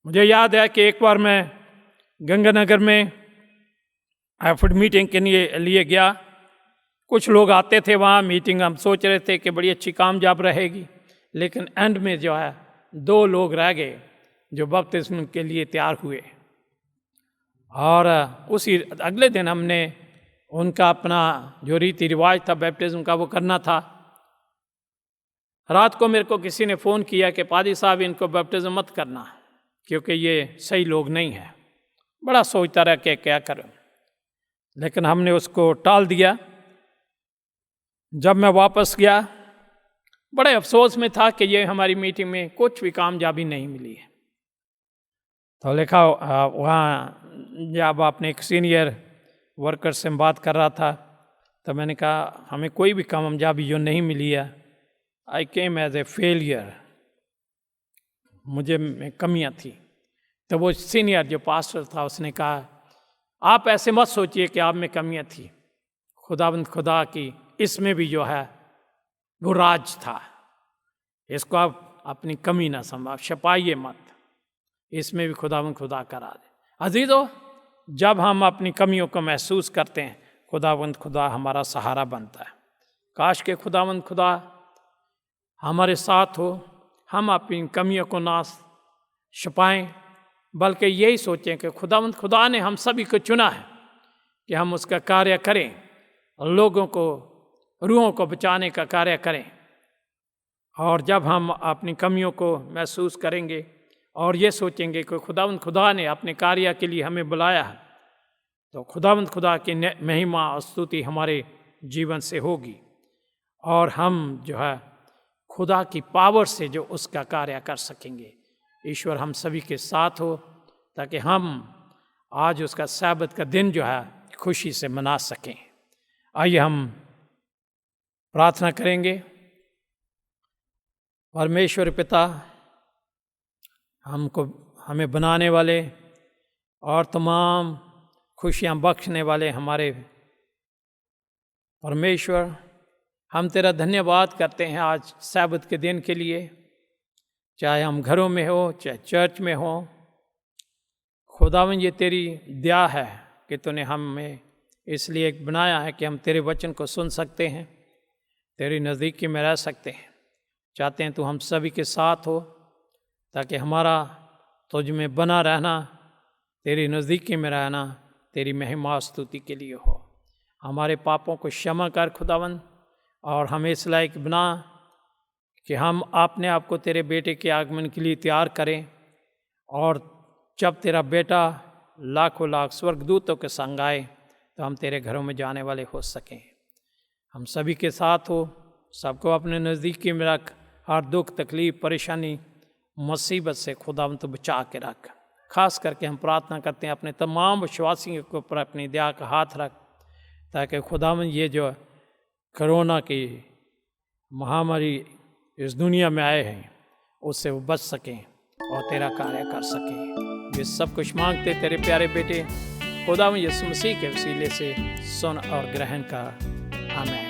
मुझे याद है कि एक बार मैं गंगानगर में एफर्ट मीटिंग के लिए गया। कुछ लोग आते थे वहाँ मीटिंग, हम सोच रहे थे कि बड़ी अच्छी कामयाब रहेगी, लेकिन एंड में जो है 2 लोग रह गए जो बपतिस्म के लिए तैयार हुए। और उसी अगले दिन हमने उनका अपना जो रीति रिवाज था बैप्टिज्म का वो करना था। रात को मेरे को किसी ने फ़ोन किया कि पादी साहब इनको बैप्टिज्म मत करना क्योंकि ये सही लोग नहीं है। बड़ा सोचता रहा कि क्या करूं, लेकिन हमने उसको टाल दिया। जब मैं वापस गया बड़े अफसोस में था कि ये हमारी मीटिंग में कुछ भी कामयाबी नहीं मिली है। तो लिखा वहाँ जब अपने एक सीनियर वर्कर से बात कर रहा था तो मैंने कहा हमें कोई भी कामयाबी जो नहीं मिली है, आई केम एज ए फेलियर, मुझे में कमियाँ थी। तो वो सीनियर जो पास्टर था उसने कहा आप ऐसे मत सोचिए कि आप में कमियाँ थी, खुदा की इसमें भी जो है वो राज था, इसको आप अपनी कमी ना समझ, छुपाइए मत, इसमें भी खुदा का राज है। अजीजों, जब हम अपनी कमियों को महसूस करते हैं खुदा हमारा सहारा बनता है। काश के खुदा हमारे साथ हो, हम अपनी कमियों को ना छुपाएं, बल्कि यही सोचें कि खुदा ने हम सभी को चुना है कि हम उसका कार्य करें, लोगों को, रूहों को बचाने का कार्य करें। और जब हम अपनी कमियों को महसूस करेंगे और ये सोचेंगे कि खुदा ने अपने कार्य के लिए हमें बुलाया है, तो खुदा की महिमा और स्तुति हमारे जीवन से होगी और हम जो है खुदा की पावर से जो उसका कार्य कर सकेंगे। ईश्वर हम सभी के साथ हो ताकि हम आज उसका सब्त का दिन जो है खुशी से मना सकें। आइए हम प्रार्थना करेंगे। परमेश्वर पिता, हमें बनाने वाले और तमाम खुशियाँ बख्शने वाले हमारे परमेश्वर, हम तेरा धन्यवाद करते हैं आज सब्त के दिन के लिए। चाहे हम घरों में हो, चाहे चर्च में हो, खुदावन ये तेरी दया है कि तूने हमें इसलिए बनाया है कि हम तेरे वचन को सुन सकते हैं, तेरी नज़दीकी में रह सकते हैं। चाहते हैं तू हम सभी के साथ हो, ताकि हमारा तुझ में बना रहना, तेरी नज़दीकी में रहना तेरी महिमा स्तुति के लिए हो। हमारे पापों को क्षमा कर खुदावन, और हमें इस लायक बना कि हम अपने आप को तेरे बेटे के आगमन के लिए तैयार करें, और जब तेरा बेटा लाखों लाख स्वर्गदूतों के संग आए तो हम तेरे घरों में जाने वाले हो सकें। हम सभी के साथ हो, सबको अपने नज़दीकी में रख, हर दुख तकलीफ परेशानी मुसीबत से खुदावन तो बचा के रख। खास करके हम प्रार्थना करते हैं अपने तमाम विश्वासियों के ऊपर अपनी दया का हाथ रख, ताकि खुदावन ये जो कोरोना की महामारी इस दुनिया में आए हैं उससे वो बच सकें और तेरा कार्य कर सकें। ये सब कुछ मांगते तेरे प्यारे बेटे खुदावन यीशु मसीह के वसीले से सुन और ग्रहण कर, आमीन।